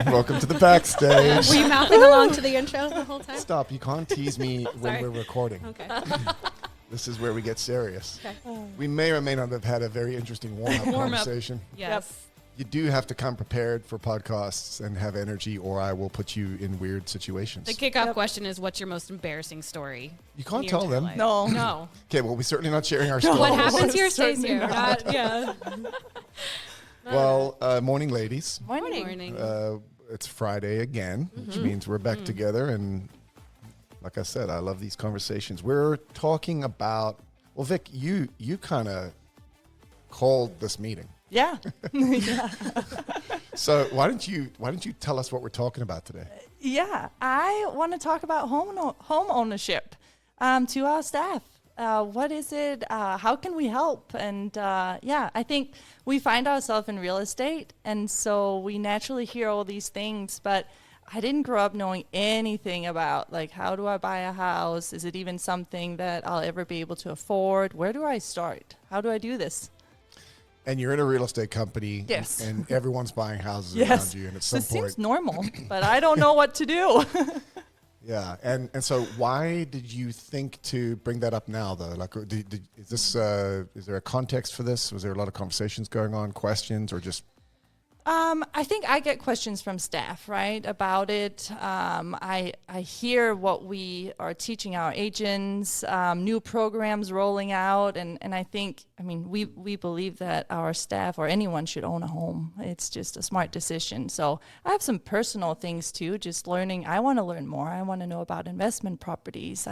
Welcome to the backstage. Were you mouthing along to the intro the whole time? Stop. You can't tease me when Sorry. we're recording. Okay. This is where we get serious. Okay. We may or may not have had a very interesting warm-up conversation. Yes. You do have to come prepared for podcasts and have energy, or I will put you in weird situations. The kickoff question is, what's your most embarrassing story? You can't in your tell entire them. life? No. No. Okay, well, we're certainly not sharing our stories. What happens here stays Certainly here. not. Yeah. Well, morning, ladies. Morning. It's Friday again, which means we're back together. And like I said, I love these conversations. We're talking about, well, Vic, you kind of called this meeting. Yeah. So why don't you tell us what we're talking about today? Yeah. I want to talk about home ownership to our staff. What is it? How can we help? And I think we find ourselves in real estate, and so we naturally hear all these things, but I didn't grow up knowing anything about, like, how do I buy a house? Is it even something that I'll ever be able to afford? Where do I start? How do I do this? And you're in a real estate company. Yes. And everyone's buying houses Yes. around you. And at some This point. seems normal, but I don't know what to do. Yeah. And so why did you think to bring that up now, though? Like, is there a context for this? Was there a lot of conversations going on, questions, or just? I think I get questions from staff, right, about it. I hear what we are teaching our agents, new programs rolling out, and I think, we believe that our staff or anyone should own a home. It's just a smart decision. So I have some personal things too, just learning. I want to learn more. I want to know about investment properties.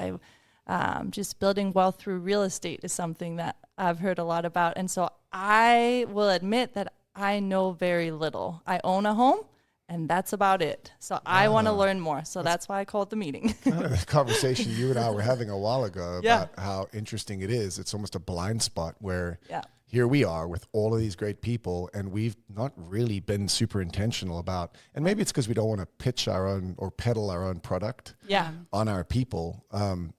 Just building wealth through real estate is something that I've heard a lot about. And so I will admit that I know very little. I own a home, and that's about it. So I want to learn more. So that's why I called the meeting. Kind of the conversation you and I were having a while ago Yeah. about how interesting it is. It's almost a blind spot where Yeah. here we are with all of these great people, and we've not really been super intentional about, and maybe it's because we don't want to pitch our own or peddle our own product Yeah. on our people.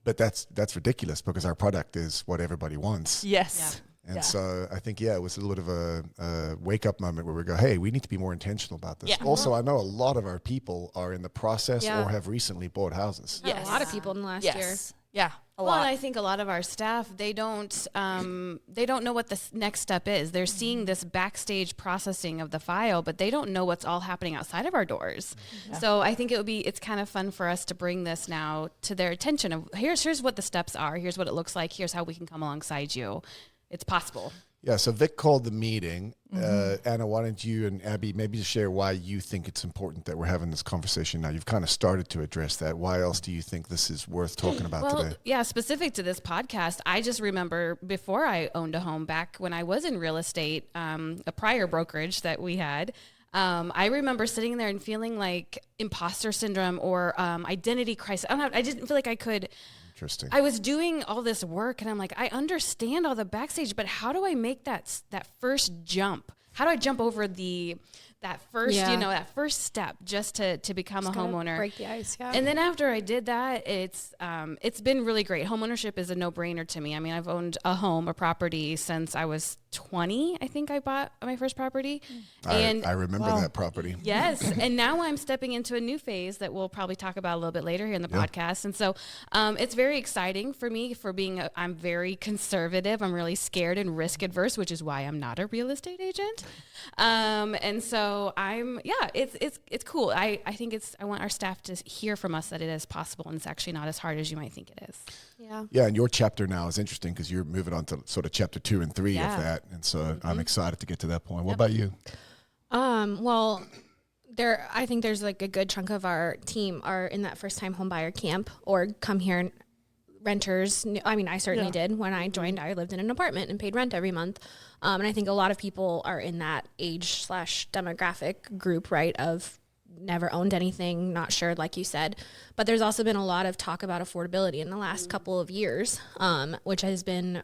But that's ridiculous because our product is what everybody wants. Yes. And Yeah. so I think, it was a little bit of a wake-up moment where we go, hey, we need to be more intentional about this. Yeah. Also, I know a lot of our people are in the process Yeah. or have recently bought houses. A lot of people in the last year. Yes. Yeah. A Well, lot. I think a lot of our staff, they don't know what the next step is. They're seeing this backstage processing of the file, but they don't know what's all happening outside of our doors. So I think it's kind of fun for us to bring this now to their attention of here's what the steps are. Here's what it looks like. Here's how we can come alongside you. It's possible. Yeah, so Vic called the meeting. Anna, why don't you and Abbie maybe just share why you think it's important that we're having this conversation now? You've kind of started to address that. Why else do you think this is worth talking about today? Yeah, specific to this podcast, I just remember before I owned a home back when I was in real estate, a prior brokerage that we had, I remember sitting there and feeling like imposter syndrome or identity crisis. I didn't feel like I could. Interesting. I was doing all this work and I'm like, I understand all the backstage, but how do I make that first jump? How do I jump over that first step just to become a homeowner? Break the ice, yeah. And then after I did that, it's been really great. Homeownership is a no-brainer to me. I mean, I've owned a property since I was 20. I think I bought my first property. And I remember that property. yes. And now I'm stepping into a new phase that we'll probably talk about a little bit later here in the podcast. And so it's very exciting for me I'm very conservative. I'm really scared and risk adverse, which is why I'm not a real estate agent. And so it's cool. I think I want our staff to hear from us that it is possible and it's actually not as hard as you might think it is. Yeah. Yeah, and your chapter now is interesting because you're moving on to sort of chapter 2 and 3 of that. And so I'm excited to get to that point. What about you? Well, I think there's like a good chunk of our team are in that first time home buyer camp or come here renters. I mean, I certainly did. When I joined, I lived in an apartment and paid rent every month. And I think a lot of people are in that age/demographic group, right, of never owned anything, not sure, like you said. But there's also been a lot of talk about affordability in the last couple of years, which has been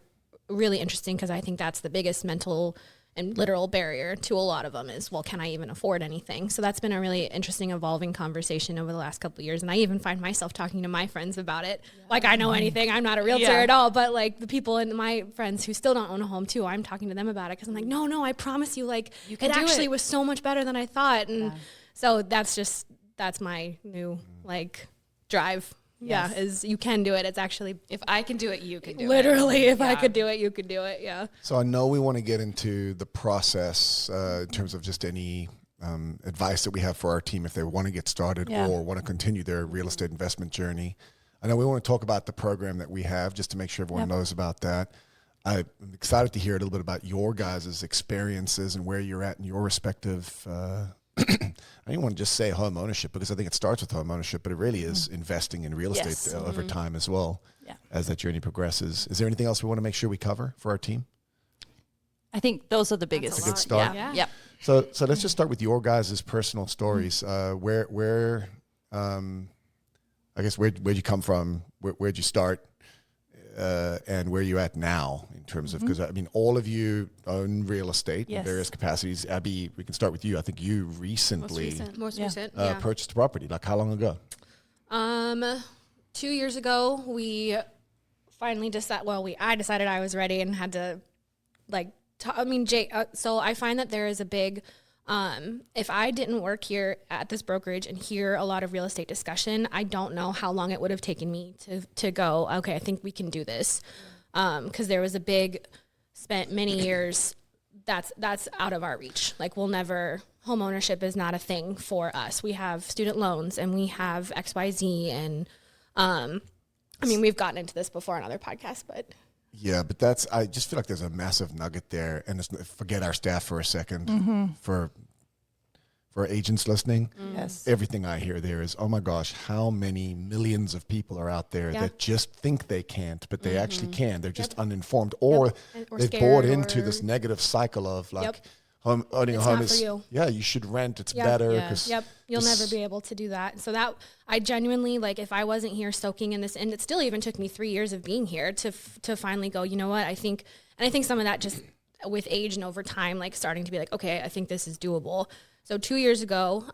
really interesting because I think that's the biggest mental and literal barrier to a lot of them is, well, can I even afford anything? So that's been a really interesting, evolving conversation over the last couple of years. And I even find myself talking to my friends about it. Yeah. Like, I know anything. I'm not a realtor at all. But, like, the people in my friends who still don't own a home, too, I'm talking to them about it because I'm like, no, I promise you, like, it actually was so much better than I thought. And So that's my new like drive. Yes. Yeah, is you can do it. It's actually If I can do it, you can do it. literally, if I could do it, you could do it. Yeah. So I know we want to get into the process in terms of just any advice that we have for our team if they want to get started or want to continue their real estate investment journey. I know we want to talk about the program that we have just to make sure everyone knows about that. I'm excited to hear a little bit about your guys' experiences and where you're at in your respective I don't want to just say home ownership because I think it starts with home ownership, but it really is investing in real estate over time as well as that journey progresses. Is there anything else we want to make sure we cover for our team? I think those are the biggest. That's a good start. Yeah. Yep. So let's just start with your guys' personal stories. Where I guess where'd you come from? Where'd you start? And where you at now in terms of, because I mean, all of you own real estate in various capacities. Abbie, we can start with you. I think you recently Most recent. purchased a property. Like how long ago? 2 years ago, we finally decided. Well, I decided I was ready and had to, like. Jay. So I find that there is a big. If I didn't work here at this brokerage and hear a lot of real estate discussion, I don't know how long it would have taken me to go, okay, I think we can do this. Because there was a big, spent many years, that's out of our reach. Like home ownership is not a thing for us. We have student loans and we have XYZ and, we've gotten into this before on other podcasts, but. Yeah, but I just feel like there's a massive nugget there. And forget our staff for a second. For agents listening, everything I hear there is, oh my gosh, how many millions of people are out there that just think they can't, but they actually can. They're just uninformed or they've bought into this negative cycle of like, owning a home is, you should rent. It's better. You'll never be able to do that. So that I genuinely, like, if I wasn't here soaking in this, and it still even took me 3 years of being here to finally go, you know what, I think some of that just with age and over time, like starting to be like, okay, I think this is doable. So 2 years ago,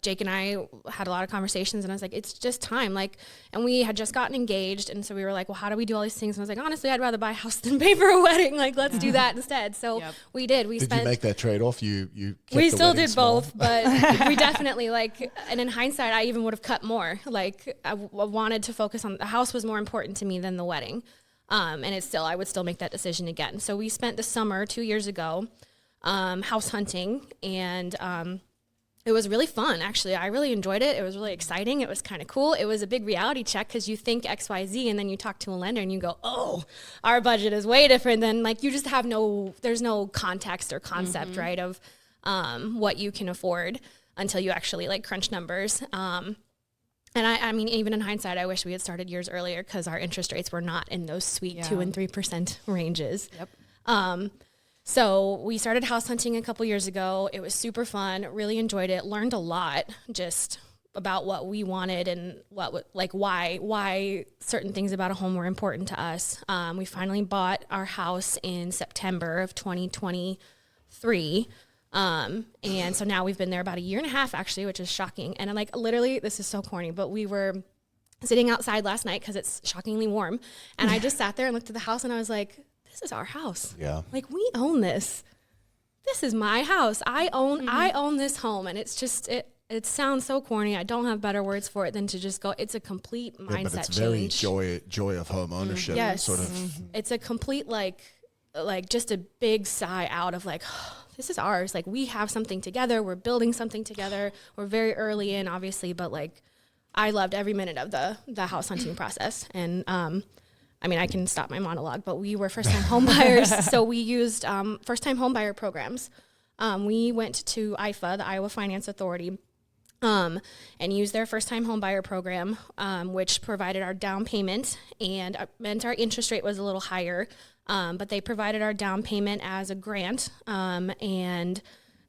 Jake and I had a lot of conversations and I was like, it's just time. Like, and we had just gotten engaged. And so we were like, well, how do we do all these things? And I was like, honestly, I'd rather buy a house than pay for a wedding. Like, let's do that instead. So we did. Did you make that trade-off? We still did small? Both, but we definitely and in hindsight, I even would have cut more. Like I wanted to focus on the house was more important to me than the wedding. And I would still make that decision again. So we spent the summer 2 years ago, house hunting and, it was really fun, actually. I really enjoyed it. It was really exciting. It was kind of cool. It was a big reality check because you think XYZ and then you talk to a lender and you go, oh, our budget is way different than, like, you just have there's no context or concept, right, of what you can afford until you actually, like, crunch numbers. And I mean, even in hindsight, I wish we had started years earlier because our interest rates were not in those sweet 2 and 3% ranges. Yep. So we started house hunting a couple years ago. It was super fun. Really enjoyed it. Learned a lot just about what we wanted and why certain things about a home were important to us. We finally bought our house in September of 2023. And so now we've been there about a year and a half actually, which is shocking. And I'm like, literally, this is so corny, but we were sitting outside last night because it's shockingly warm. And I just sat there and looked at the house and I was like, this is our house. Yeah. Like, we own this. This is my house. I own this home. And it's just, it sounds so corny. I don't have better words for it than to just go, it's a complete mindset change. But it's very joy of home ownership. Yes. Sort of. It's a complete, like just a big sigh out of like, oh, this is ours. Like, we have something together. We're building something together. We're very early in, obviously, but like, I loved every minute of the house hunting process. And, I can stop my monologue, but we were first-time home buyers, so we used first-time home buyer programs. We went to IFA, the Iowa Finance Authority, and used their first-time home buyer program, which provided our down payment and meant our interest rate was a little higher, but they provided our down payment as a grant, and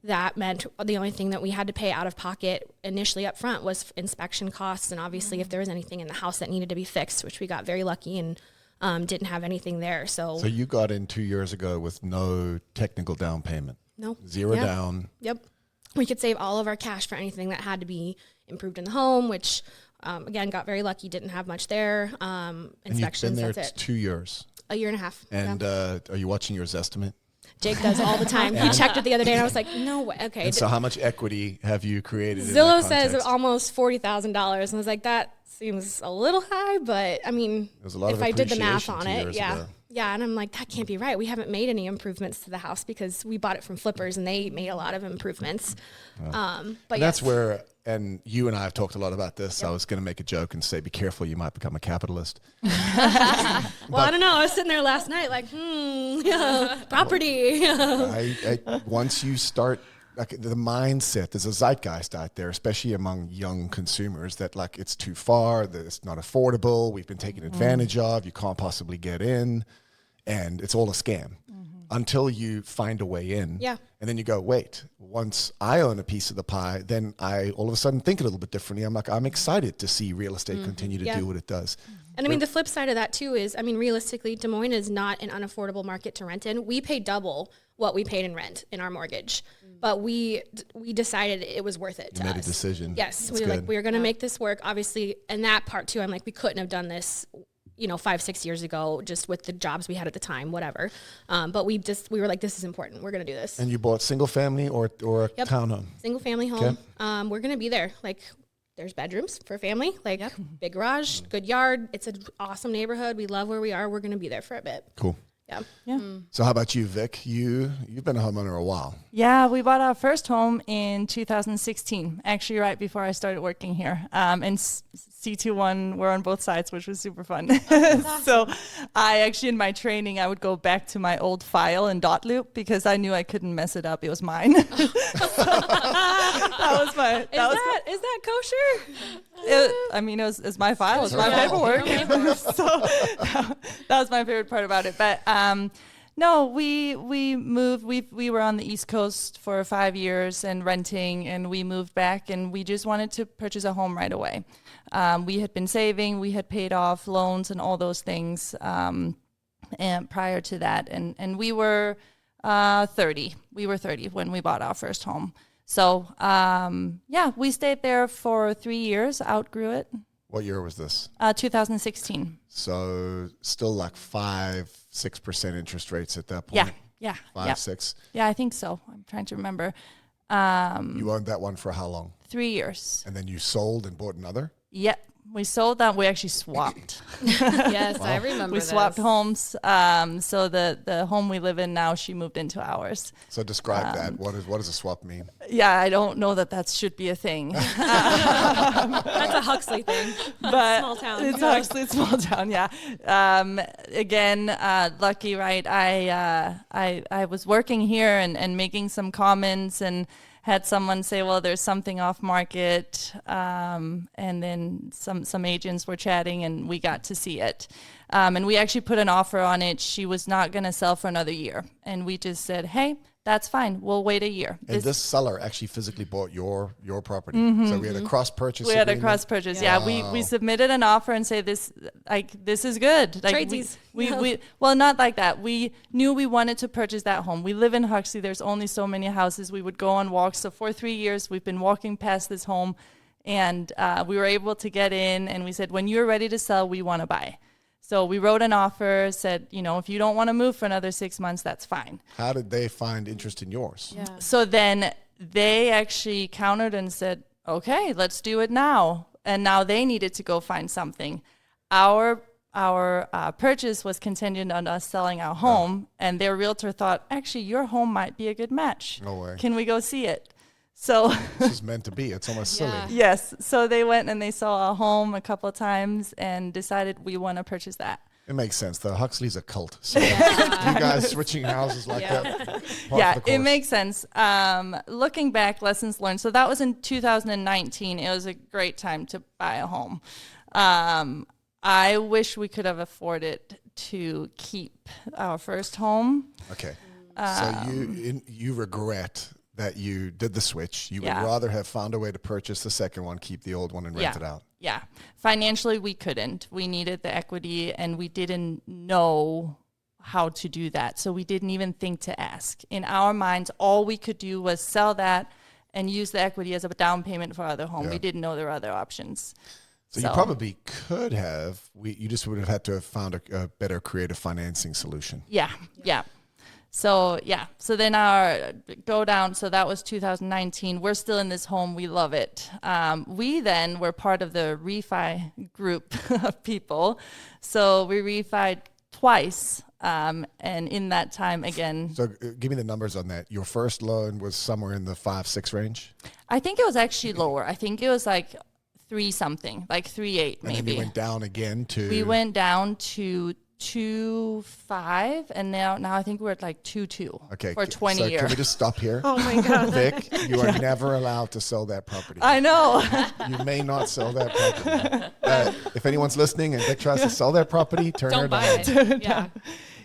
that meant the only thing that we had to pay out of pocket initially up front was inspection costs, and obviously if there was anything in the house that needed to be fixed, which we got very lucky and didn't have anything there. So you got in 2 years ago with no technical down payment? No. Zero down? Yep. We could save all of our cash for anything that had to be improved in the home, which, again, got very lucky, didn't have much there. Inspections, and you've been there that's it. 2 years? A year and a half. And are you watching your Zestimate? Jake does all the time. He checked it the other day, and I was like, no way. Okay. And so how much equity have you created Zillow in that says context? almost $40,000. And I was like, that seems a little high, but I mean, There's a lot if of I did the math appreciation on 2 it, years yeah. ago. Yeah, and I'm like, that can't be right. We haven't made any improvements to the house because we bought it from flippers and they made a lot of improvements. But That's yes. where, and you and I have talked a lot about this. I was going to make a joke and say, be careful, you might become a capitalist. Well, I don't know. I was sitting there last night like, property. Once you start, like the mindset, there's a zeitgeist out there, especially among young consumers, that like it's too far, that it's not affordable, we've been taken advantage of, you can't possibly get in, and it's all a scam. Until you find a way in. Yeah. And then you go, wait, once I own a piece of the pie, then I all of a sudden think a little bit differently. I'm like, I'm excited to see real estate continue to Yeah. do what it does. And I mean, the flip side of that too is, I mean, realistically, Des Moines is not an unaffordable market to rent in. We pay double what we paid in rent in our mortgage, but we decided it was worth it. You made a decision. Yes, That's we were like, good. we were going to make this work. Obviously, and that part too, I'm like, we couldn't have done this, 5-6 years ago, just with the jobs we had at the time, whatever. But we were like, this is important. We're going to do this. And you bought single family or a Yep. townhome? Single family home. We're going to be there. Like, there's bedrooms for family, like big garage, good yard. It's an awesome neighborhood. We love where we are. We're going to be there for a bit. Cool. Yeah. Yeah. So how about you, Vic? You've been a homeowner a while. Yeah, we bought our first home in 2016, actually right before I started working here. And C21 were on both sides, which was super fun. So I actually, in my training, I would go back to my old file in dot loop because I knew I couldn't mess it up. It was mine. That was my... Is that kosher? It's my file. It's my paperwork. So that was my favorite part about it. But no, we moved. We were on the East Coast for 5 years and renting, and we moved back, and we just wanted to purchase a home right away. We had been saving. We had paid off loans and all those things and prior to that, and we were 30. We were 30 when we bought our first home. So, we stayed there for 3 years, outgrew it. What year was this? 2016. So still like 5-6% interest rates at that point. Yeah. 5-6. Yeah, I think so. I'm trying to remember. You owned that one for how long? 3 years. And then you sold and bought another? Yep. We sold that. We actually swapped. Yes, I remember We this. swapped homes. So the home we live in now, she moved into ours. So describe that. What does a swap mean? Yeah, I don't know that should be a thing. That's a Huxley thing. But Small town. It's actually a small town, yeah. Again, lucky, right? I was working here and making some comments and had someone say, well, there's something off market. And then some agents were chatting and we got to see it. And we actually put an offer on it. She was not going to sell for another year. And we just said, hey, that's fine. We'll wait a year. And this seller actually physically bought your property. So we had a cross purchase. We had a cross purchase. Yeah, we submitted an offer and say this is good. Like Tradesies. we well, not like that. We knew we wanted to purchase that home. We live in Huxley. There's only so many houses. We would go on walks. So for 3 years, we've been walking past this home, and we were able to get in. And we said, when you're ready to sell, we want to buy. So we wrote an offer, said, if you don't want to move for another 6 months, that's fine. How did they find interest in yours? Yeah. So then they actually countered and said, okay, let's do it now. And now they needed to go find something. Our purchase was contingent on us selling our home, and their realtor thought, actually, your home might be a good match. No way. Can we go see it? So This is meant to be. It's almost silly. yes. So they went and they saw our home a couple of times and decided we want to purchase that. It makes sense. The Huxley's a cult. So you guys switching houses like that. par for Yeah, the it course. makes sense. Looking back, lessons learned. So that was in 2019. It was a great time to buy a home. I wish we could have afforded to keep our first home. Okay. So you regret that you did the switch. You would Yeah. rather have found a way to purchase the second one, keep the old one, and rent it out. Yeah. Financially, we couldn't. We needed the equity, and we didn't know how to do that. So we didn't even think to ask. In our minds, all we could do was sell that and use the equity as a down payment for our other home. Yeah. We didn't know there were other options. So you probably could have. You just would have had to have found a better creative financing solution. Yeah, yeah. So then go down. So that was 2019. We're still in this home. We love it. We then were part of the refi group of people. So we refied twice. And in that time again. So give me the numbers on that. Your first loan was somewhere in the 5-6 range? I think it was actually lower. I think it was like 3 something, like 3.8 maybe. And then you went down again to? We went down to 2.5, and now I think we're at like 2.2 okay, for 20 years. Can we just stop here? Oh my God. Vic, you are never allowed to sell that property. I know. You may not sell that property. If anyone's listening and Vic tries to sell that property, turn her Don't buy down. it. Yeah.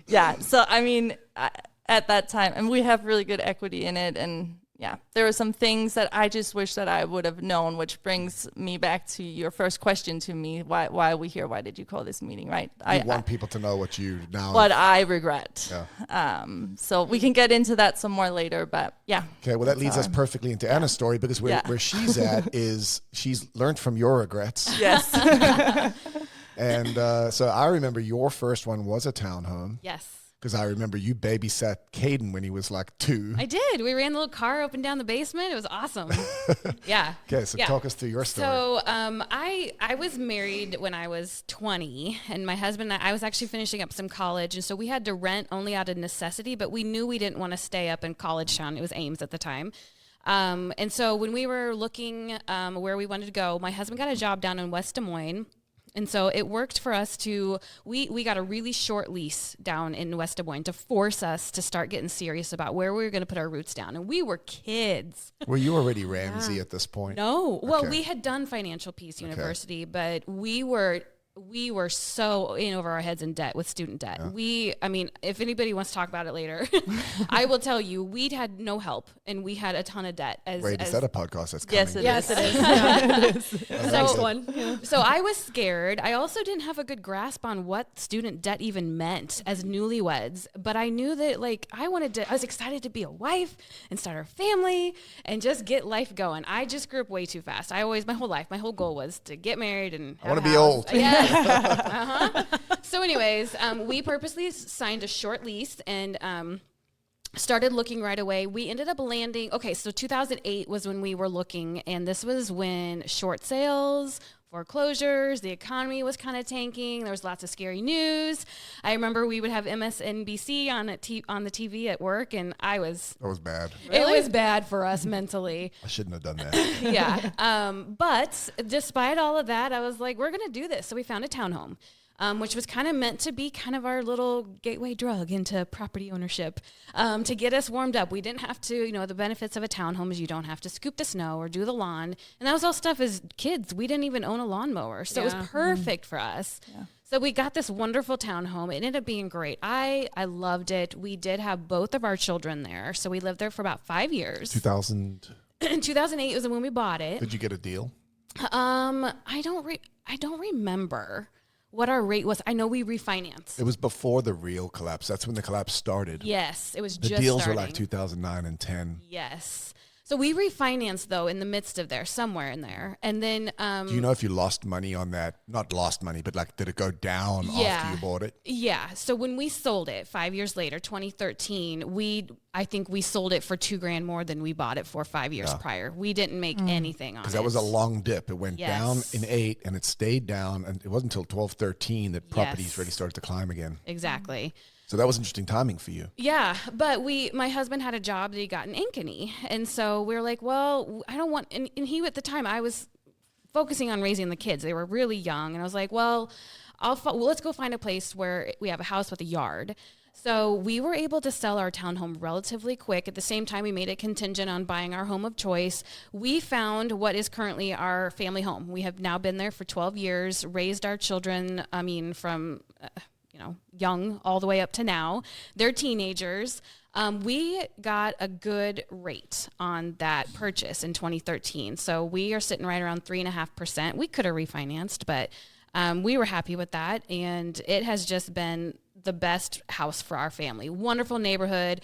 Yeah. So, I mean, at that time, and we have really good equity in it. And yeah, there were some things that I just wish that I would have known, which brings me back to your first question to me. Why are we here? Why did you call this meeting, right? I want people to know what you now. What I regret. Yeah. So we can get into that some more later, but yeah. Okay, well, that leads us perfectly into Anna's story, because where she's at is she's learned from your regrets. Yes. And so I remember your first one was a townhome. Yes. Because I remember you babysat Caden when he was like 2. I did. We ran the little car up and down the basement. It was awesome. Yeah. Okay, so talk us through your story. So I was married when I was 20, and my husband and I was actually finishing up some college, and so we had to rent only out of necessity, but we knew we didn't want to stay up in College Town. It was Ames at the time. And so when we were looking where we wanted to go, my husband got a job down in West Des Moines. And so it worked for us we got a really short lease down in West Des Moines to force us to start getting serious about where we were going to put our roots down. And we were kids. Were you already Ramsey at this point? No. Well, Okay. we had done Financial Peace University, but we were so in over our heads in debt with student debt. Yeah. I mean, if anybody wants to talk about it later, I will tell you, we'd had no help and we had a ton of debt. Wait, is that a podcast that's coming? Yes, it is. It is. Next one. Yeah. So I was scared. I also didn't have a good grasp on what student debt even meant as newlyweds, but I knew that I was excited to be a wife and start a family and just get life going. I just grew up way too fast. My whole goal was to get married and have I want to a be house. old. Yeah. So anyways, we purposely signed a short lease and started looking right away. We ended up landing, so 2008 was when we were looking, and this was when short sales, foreclosures, the economy was kind of tanking. There was lots of scary news. I remember we would have MSNBC on the TV at work, and That was bad. it was bad for us mentally. I shouldn't have done that. Yeah. But despite all of that, I was like, we're going to do this. So we found a townhome, which was kind of meant to be kind of our little gateway drug into property ownership, to get us warmed up. We didn't have to, the benefits of a townhome is you don't have to scoop the snow or do the lawn. And that was all stuff as kids. We didn't even own a lawnmower. So it was perfect for us. Yeah. So we got this wonderful townhome. It ended up being great. I loved it. We did have both of our children there. So we lived there for about 5 years. 2000. 2008 was when we bought it. Did you get a deal? I don't remember what our rate was. I know we refinanced. It was before the real collapse. That's when the collapse started. Yes, it was The just deals starting. were like 2009 and 10. Yes. So we refinanced, though, in the midst of there, somewhere in there. And then... Do you know if you lost money on that? Not lost money, but did it go down after you bought it? Yeah. So when we sold it 5 years later, 2013, I think we sold it for $2,000 more than we bought it for 5 years prior. We didn't make anything on it. Because that was a long dip. It went down Yes. in 8 and it stayed down. And it wasn't until 12, 13 that properties Yes. really started to climb again. Exactly. So that was interesting timing for you. Yeah, but my husband had a job that he got in Ankeny. And so we were like, well, I don't want, and he, at the time, I was focusing on raising the kids. They were really young. And I was like, well, let's go find a place where we have a house with a yard. So we were able to sell our townhome relatively quick. At the same time, we made it contingent on buying our home of choice. We found what is currently our family home. We have now been there for 12 years, raised our children, from... young all the way up to now. They're teenagers. We got a good rate on that purchase in 2013. So we are sitting right around 3.5%. We could have refinanced, but we were happy with that. And it has just been the best house for our family. Wonderful neighborhood.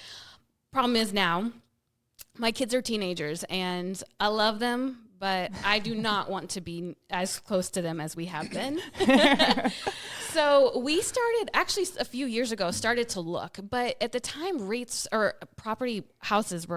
Problem is now my kids are teenagers and I love them, but I do not want to be as close to them as we have been. So we started actually a few years ago, started to look, but at the time rates or houses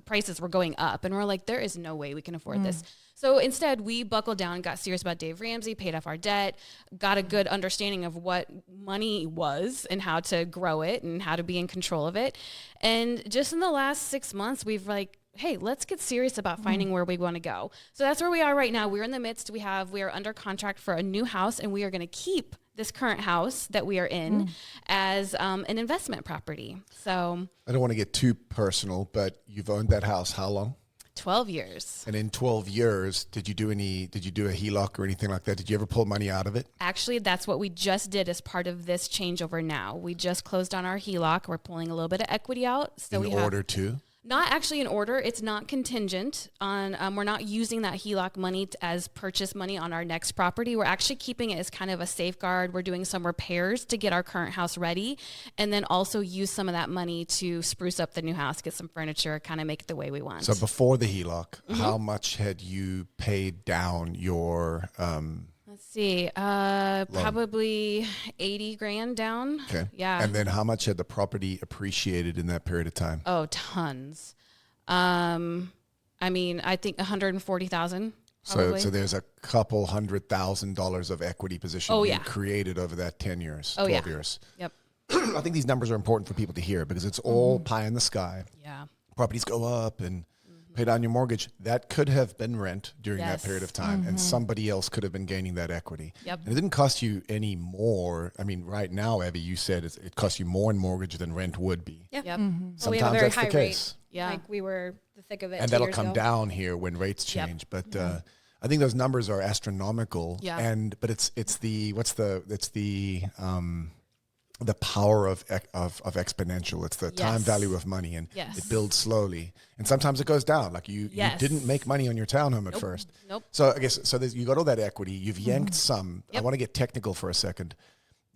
prices were going up, and we're like, there is no way we can afford this. So instead we buckled down, got serious about Dave Ramsey, paid off our debt, got a good understanding of what money was and how to grow it and how to be in control of it. And just in the last 6 months, we've like, hey, let's get serious about finding where we want to go. So that's where we are right now. We're in the midst. We are under contract for a new house, and we are going to keep this current house that we are in as an investment property. So I don't want to get too personal, but you've owned that house how long? 12 years. And in 12 years, did you do a HELOC or anything like that? Did you ever pull money out of it? Actually, that's what we just did as part of this changeover now. We just closed on our HELOC. We're pulling a little bit of equity out. So in order to? Not actually in order. It's not contingent on, we're not using that HELOC money as purchase money on our next property. We're actually keeping it as kind of a safeguard. We're doing some repairs to get our current house ready, and then also use some of that money to spruce up the new house, get some furniture, kind of make it the way we want. So before the HELOC, how much had you paid down your Let's see, probably 80 grand down. Okay. Yeah. And then how much had the property appreciated in that period of time? Oh, tons. I mean, I think 140,000. So there's a couple $100,000 of equity position you created over that 10 years, 12 years. Yep. I think these numbers are important for people to hear because it's all pie in the sky. Yeah. Properties go up and pay down your mortgage. That could have been rent during that period of time, and somebody else could have been gaining that equity. Yep. And it didn't cost you any more. I mean, right now, Abbie, you said it costs you more in mortgage than rent would be. Yeah. Yep. Sometimes we have a very that's the high case. rate. Yeah. Like we were the thick of it. And 2 that'll years come ago. down here when rates change. But I think those numbers are astronomical. Yeah. But it's the the power of exponential. It's the time value of money, and it builds slowly. And sometimes it goes down. Like you didn't make money on your townhome at first. Nope. So I guess you got all that equity. You've yanked some. I want to get technical for a second.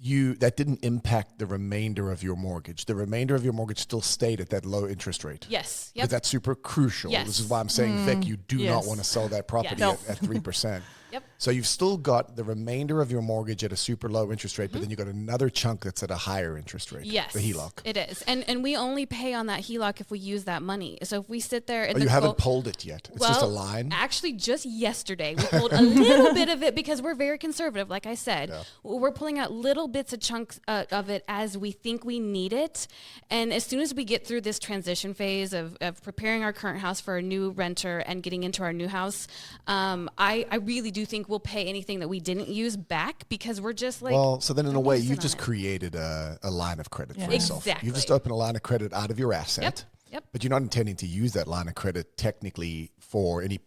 That didn't impact the remainder of your mortgage. The remainder of your mortgage still stayed at that low interest rate. Yes. Because that's super crucial. Yes. This is why I'm saying, Vic, you do not want to sell that property at 3%. Yep. So you've still got the remainder of your mortgage at a super low interest rate, but then you got another chunk that's at a higher interest rate. Yes. The HELOC. It is. And we only pay on that HELOC if we use that money. So if we sit there and you haven't pulled it yet. It's just a line. Actually, just yesterday we pulled a little bit of it because we're very conservative. Like I said, we're pulling out little bits of chunks of it as we think we need it. And as soon as we get through this transition phase of preparing our current house for a new renter and getting into our new house, I really do think we'll pay anything that we didn't use back because we're just like. Well, so then in a way, you've just created a line of credit for yourself. Exactly. You've just opened a line of credit out of your asset. Yep. But you're not intending to use that line of credit technically for any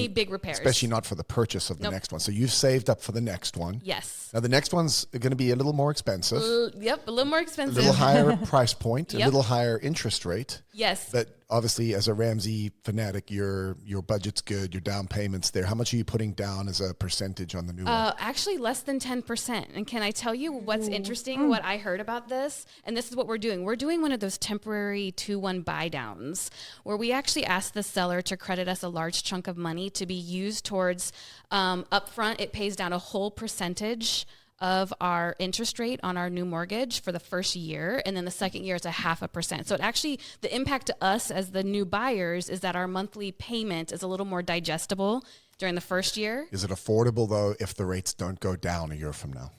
big repairs. Especially not for the purchase of the next one. So you've saved up for the next one. Yes. Now the next one's going to be a little more expensive. A little more expensive. A little higher price point, a little higher interest rate. Yes. But obviously, as a Ramsey fanatic, your budget's good, your down payment's there. How much are you putting down as a percentage on the new one? Actually, less than 10%. And can I tell you what's interesting, what I heard about this? And this is what we're doing. We're doing one of those temporary 2-1 buy downs where we actually ask the seller to credit us a large chunk of money to be used towards upfront. It pays down a whole percentage of our interest rate on our new mortgage for the first year. And then the second year, it's 0.5%. So it actually, the impact to us as the new buyers is that our monthly payment is a little more digestible during the first year. Is it affordable, though, if the rates don't go down a year from now?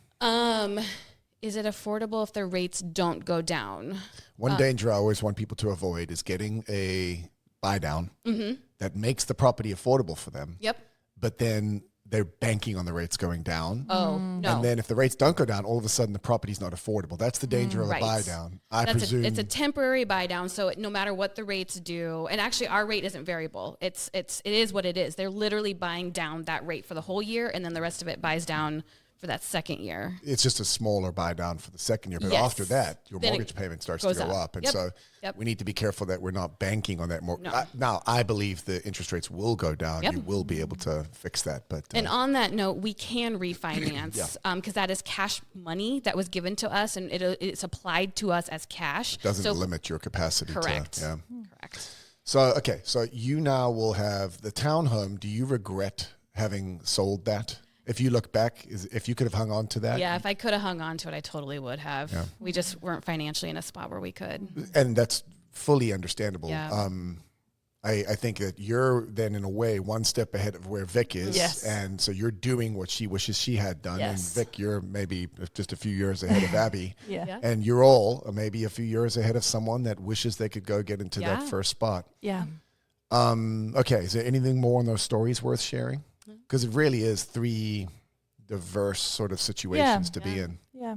Is it affordable if the rates don't go down? One danger I always want people to avoid is getting a buy down that makes the property affordable for them. Yep. But then they're banking on the rates going down. Oh, no. And then if the rates don't go down, all of a sudden the property's not affordable. That's the danger of a buy down. I presume. It's a temporary buy down. So no matter what the rates do, and actually our rate isn't variable. It is what it is. They're literally buying down that rate for the whole year, and then the rest of it buys down for that second year. It's just a smaller buy down for the second year. But after that, your mortgage payment starts to go up. And so we need to be careful that we're not banking on that. Now, I believe the interest rates will go down. You will be able to fix that. But and on that note, we can refinance because that is cash money that was given to us, and it's applied to us as cash. It doesn't limit your capacity. Correct. Correct. So you now will have the townhome. Do you regret having sold that? If you look back, if you could have hung on to that. Yeah, if I could have hung on to it, I totally would have. Yeah. We just weren't financially in a spot where we could. And that's fully understandable. Yeah. I think that you're then in a way one step ahead of where Vic is. Yes. And so you're doing what she wishes she had done. Yes. And Vic, you're maybe just a few years ahead of Abbie. Yeah. Yeah. And you're all maybe a few years ahead of someone that wishes they could go get into that first spot. Yeah. Okay. Is there anything more on those stories worth sharing? Because it really is 3 diverse sort of situations to be in. Yeah.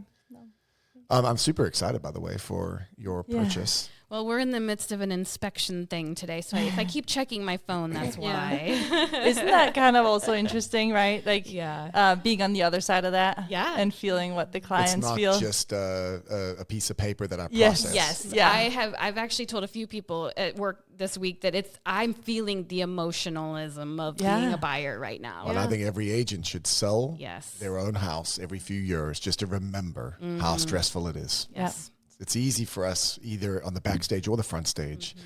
I'm super excited, by the way, for your purchase. Well, we're in the midst of an inspection thing today, so if I keep checking my phone, that's why. Isn't that kind of also interesting, right? Like, Yeah. being on the other side of that, Yeah. and feeling what the clients It's not feel. just a piece of paper that I Yes. process. Yes, Yeah. I've actually told a few people at work this week that I'm feeling the emotionalism of being a buyer right now. And I think every agent should sell Yes. their own house every few years just to remember how stressful it is. Yes. It's easy for us either on the backstage or the front stage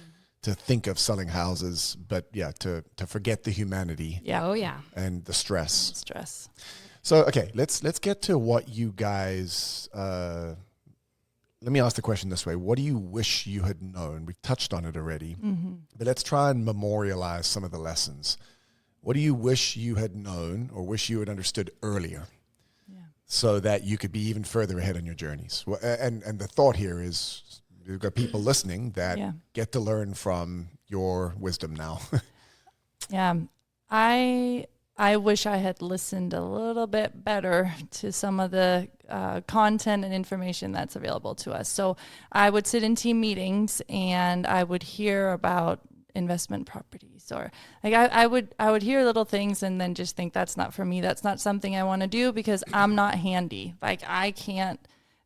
to think of selling houses, but to forget the humanity Yeah. Oh yeah. and the stress. Stress. So, okay, let's get to what you guys, let me ask the question this way. What do you wish you had known? We've touched on it already, but let's try and memorialize some of the lessons. What do you wish you had known or wish you had understood earlier so that you could be even further ahead on your journeys? Well, and the thought here is you've got people listening that get to learn from your wisdom now. Yeah. I wish I had listened a little bit better to some of the content and information that's available to us. So I would sit in team meetings and I would hear about investment properties, or like I would hear little things and then just think that's not for me. That's not something I want to do because I'm not handy. Like I can't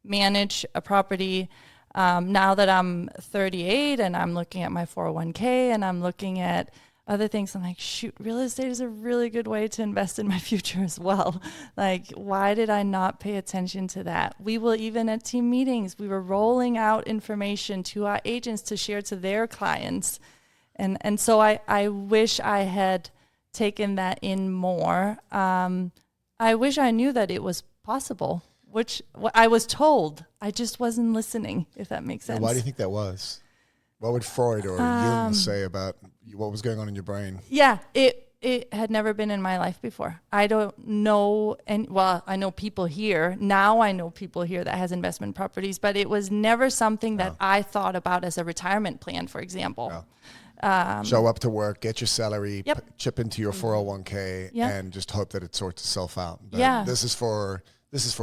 manage a property. Now that I'm 38 and I'm looking at my 401k and I'm looking at other things, I'm like, shoot, real estate is a really good way to invest in my future as well. Like, why did I not pay attention to that? We will, even at team meetings, we were rolling out information to our agents to share to their clients. And so I wish I had taken that in more. I wish I knew that it was possible, which I was told. I just wasn't listening, if that makes sense. Why do you think that was? What would Freud or Jung say about what was going on in your brain? Yeah, it had never been in my life before. I don't know, I know people here. Now I know people here that has investment properties, but it was never something that I thought about as a retirement plan, for example. No. Show up to work, get your salary, chip into your 401k, and just hope that it sorts itself out. But this is for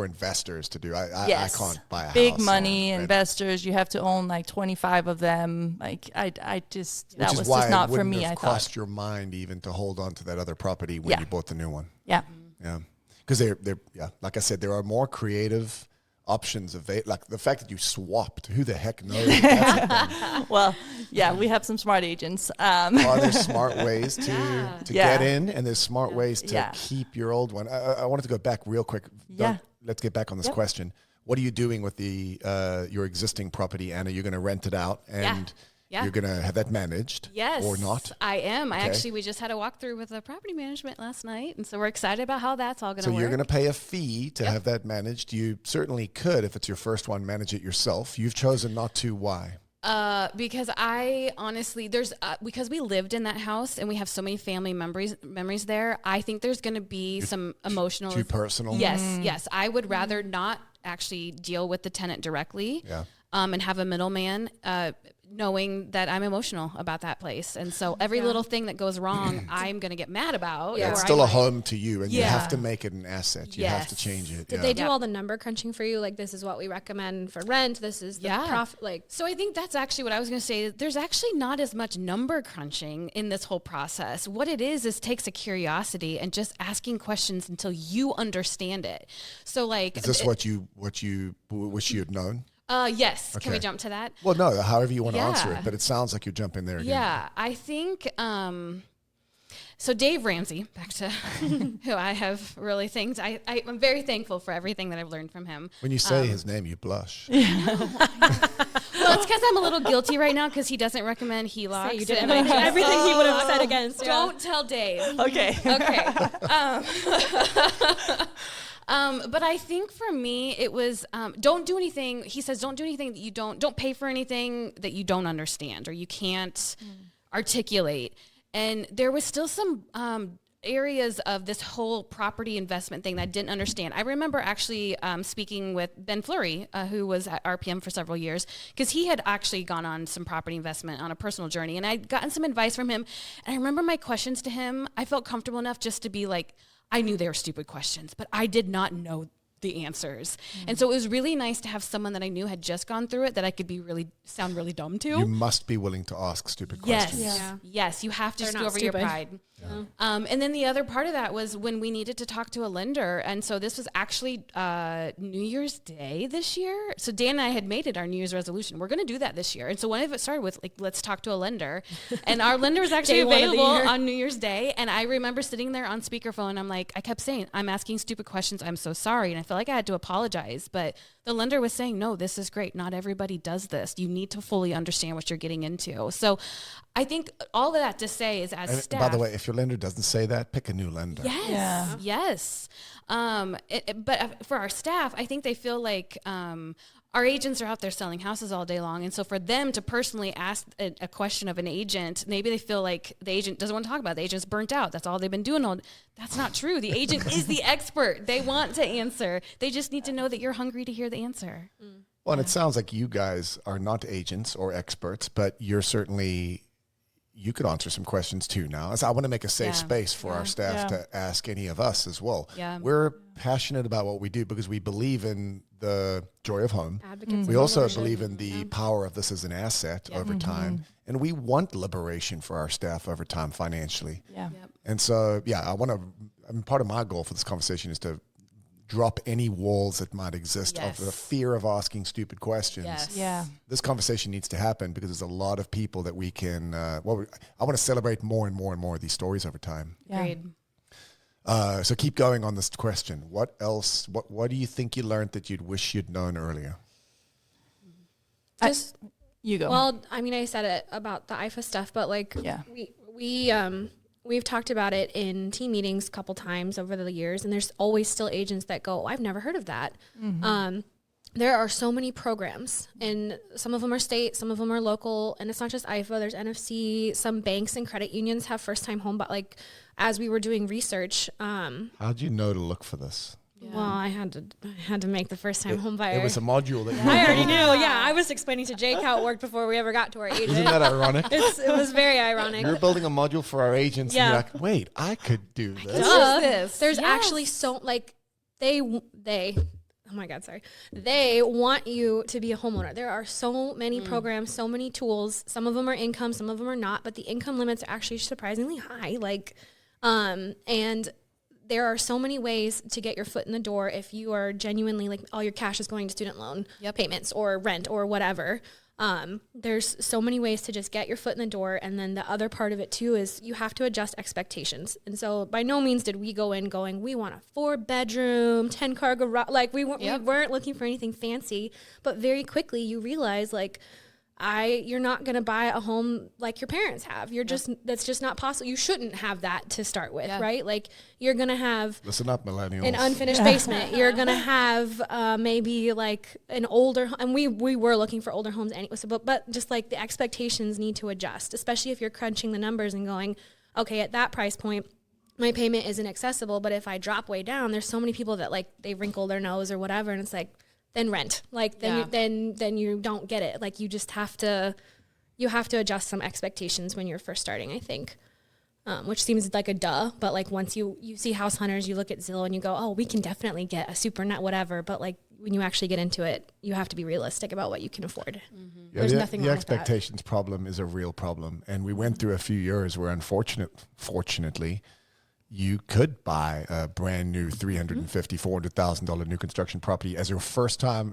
investors to do. I can't buy a house. Big money investors. You have to own like 25 of them. Like that was just not for me. I thought. Crossed your mind even to hold on to that other property when you bought the new one. Yeah. Yeah. Because they're like I said, there are more creative options like the fact that you swapped. Who the heck knows? Well, yeah, we have some smart agents. Are there smart ways to get in, and there's smart ways to keep your old one? I wanted to go back real quick. Let's get back on this question. What are you doing with your existing property, Anna? You're going to rent it out, and you're going to have that managed, or not? I am. We just had a walkthrough with the property management last night, and so we're excited about how that's all going to work. So you're going to pay a fee to have that managed. You certainly could, if it's your first one, manage it yourself. You've chosen not to. Why? Because I honestly, because we lived in that house and we have so many family memories there, I think there's going to be some emotional. Too personal? Yes. I would rather not actually deal with the tenant directly. Yeah. And have a middleman, knowing that I'm emotional about that place. And so every little thing that goes wrong, I'm going to get mad about. Yeah, it's still a home to you, and you have to make it an asset. You have to change it. Did they do all the number crunching for you? Like, this is what we recommend for rent. This is the profit. Like, so I think that's actually what I was going to say. There's actually not as much number crunching in this whole process. What it is takes a curiosity and just asking questions until you understand it. So like, is this what you wish you had known? Yes. Okay. Can we jump to that? Well, no, however you want to answer it, but it sounds like you're jumping there again. Yeah, I think, so Dave Ramsey, back to who I have really things, I'm very thankful for everything that I've learned from him. When you say his name, you blush. Well, Well, it's because I'm a little guilty right now because he doesn't recommend HELOCs. So you did everything he would have said against. Don't tell Dave. Okay. Okay. But I think for me, it was don't do anything. He says, don't do anything that you don't pay for anything that you don't understand or you can't articulate. And there was still some areas of this whole property investment thing that I didn't understand. I remember actually speaking with Ben Fleury, who was at RPM for several years, because he had actually gone on some property investment on a personal journey. And I'd gotten some advice from him. And I remember my questions to him, I felt comfortable enough just to be like, I knew they were stupid questions, but I did not know the answers. And so it was really nice to have someone that I knew had just gone through it that I could sound really dumb to. You must be willing to ask stupid questions. Yes, you have to They're just go not over your stupid. pride. And then the other part of that was when we needed to talk to a lender. And so this was actually New Year's Day this year. So Dan and I had made it our New Year's resolution. We're going to do that this year. And so one of it started with like, let's talk to a lender. And our lender was actually Day one of the available year. on New Year's Day. And I remember sitting there on speakerphone. I'm like, I kept saying, I'm asking stupid questions. I'm so sorry. And I felt like I had to apologize. But the lender was saying, no, this is great. Not everybody does this. You need to fully understand what you're getting into. So I think all of that to say is as And staff. by the way, if your lender doesn't say that, pick a new lender. Yes. Yes. But for our staff, I think they feel like our agents are out there selling houses all day long. And so for them to personally ask a question of an agent, maybe they feel like the agent doesn't want to talk about it. The agent's burnt out. That's all they've been doing. That's not true. The agent is the expert. They want to answer. They just need to know that you're hungry to hear the answer. Well, and it sounds like you guys are not agents or experts, but you could answer some questions too now. So I want to make a safe space for our staff to ask any of us as well. Yeah. We're passionate about what we do because we believe in the joy of home. Advocates We of also homeownership. believe in the power of this as an asset over time. And we want liberation for our staff over time financially. Yeah. And so, part of my goal for this conversation is to drop any walls that might exist of the fear of asking stupid questions. Yes. Yeah. This conversation needs to happen because there's a lot of people that we can, I want to celebrate more and more and more of these stories over time. Yeah. Agreed. So keep going on this question. What else, what do you think you learned that you'd wish you'd known earlier? Just You go. well, I mean, I said it about the IFA stuff, but like we've talked about it in team meetings a couple times over the years, and there's always still agents that go, I've never heard of that. There are so many programs, and some of them are state, some of them are local, and it's not just IFA. There's NFC. Some banks and credit unions have first-time home, but like as we were doing research, How'd you know to look for this? well, I had to make the first-time home buyer. It was a module that you I already knew. Yeah, I was explaining to Jake how it worked before we ever got to our agent. Isn't that ironic? It was very ironic. You're building a module for our agents, and Yeah. you're like, wait, I could do this. Duh. this. There's Yes. actually so like they oh my God, sorry. They want you to be a homeowner. There are so many programs, so many tools. Some of them are income, some of them are not, but the income limits are actually surprisingly high. Like, and there are so many ways to get your foot in the door if you are genuinely like all your cash is going to student loan payments or rent or whatever. There's so many ways to just get your foot in the door. And then the other part of it too is you have to adjust expectations. And so by no means did we go in going, we want a 4-bedroom, 10-car garage. Like we weren't looking for anything fancy, but very quickly you realize like, you're not going to buy a home like your parents have. That's just not possible. You shouldn't have that to start with, right? Like you're going to have Listen up, millennials. an unfinished basement. You're going to have maybe like an older, and we were looking for older homes anyway. So, but just like the expectations need to adjust, especially if you're crunching the numbers and going, okay, at that price point, my payment isn't accessible. But if I drop way down, there's so many people that like they wrinkle their nose or whatever. And it's like, then rent. Like then you don't get it. Like you just have to adjust some expectations when you're first starting, I think. Which seems like a duh, but like once you see House Hunters, you look at Zillow and you go, oh, we can definitely get a super net whatever. But like when you actually get into it, you have to be realistic about what you can afford. Yeah, There's the, nothing the wrong with that. expectations problem is a real problem. And we went through a few years where fortunately, you could buy a brand new $350,000, $400,000 new construction property as your first home.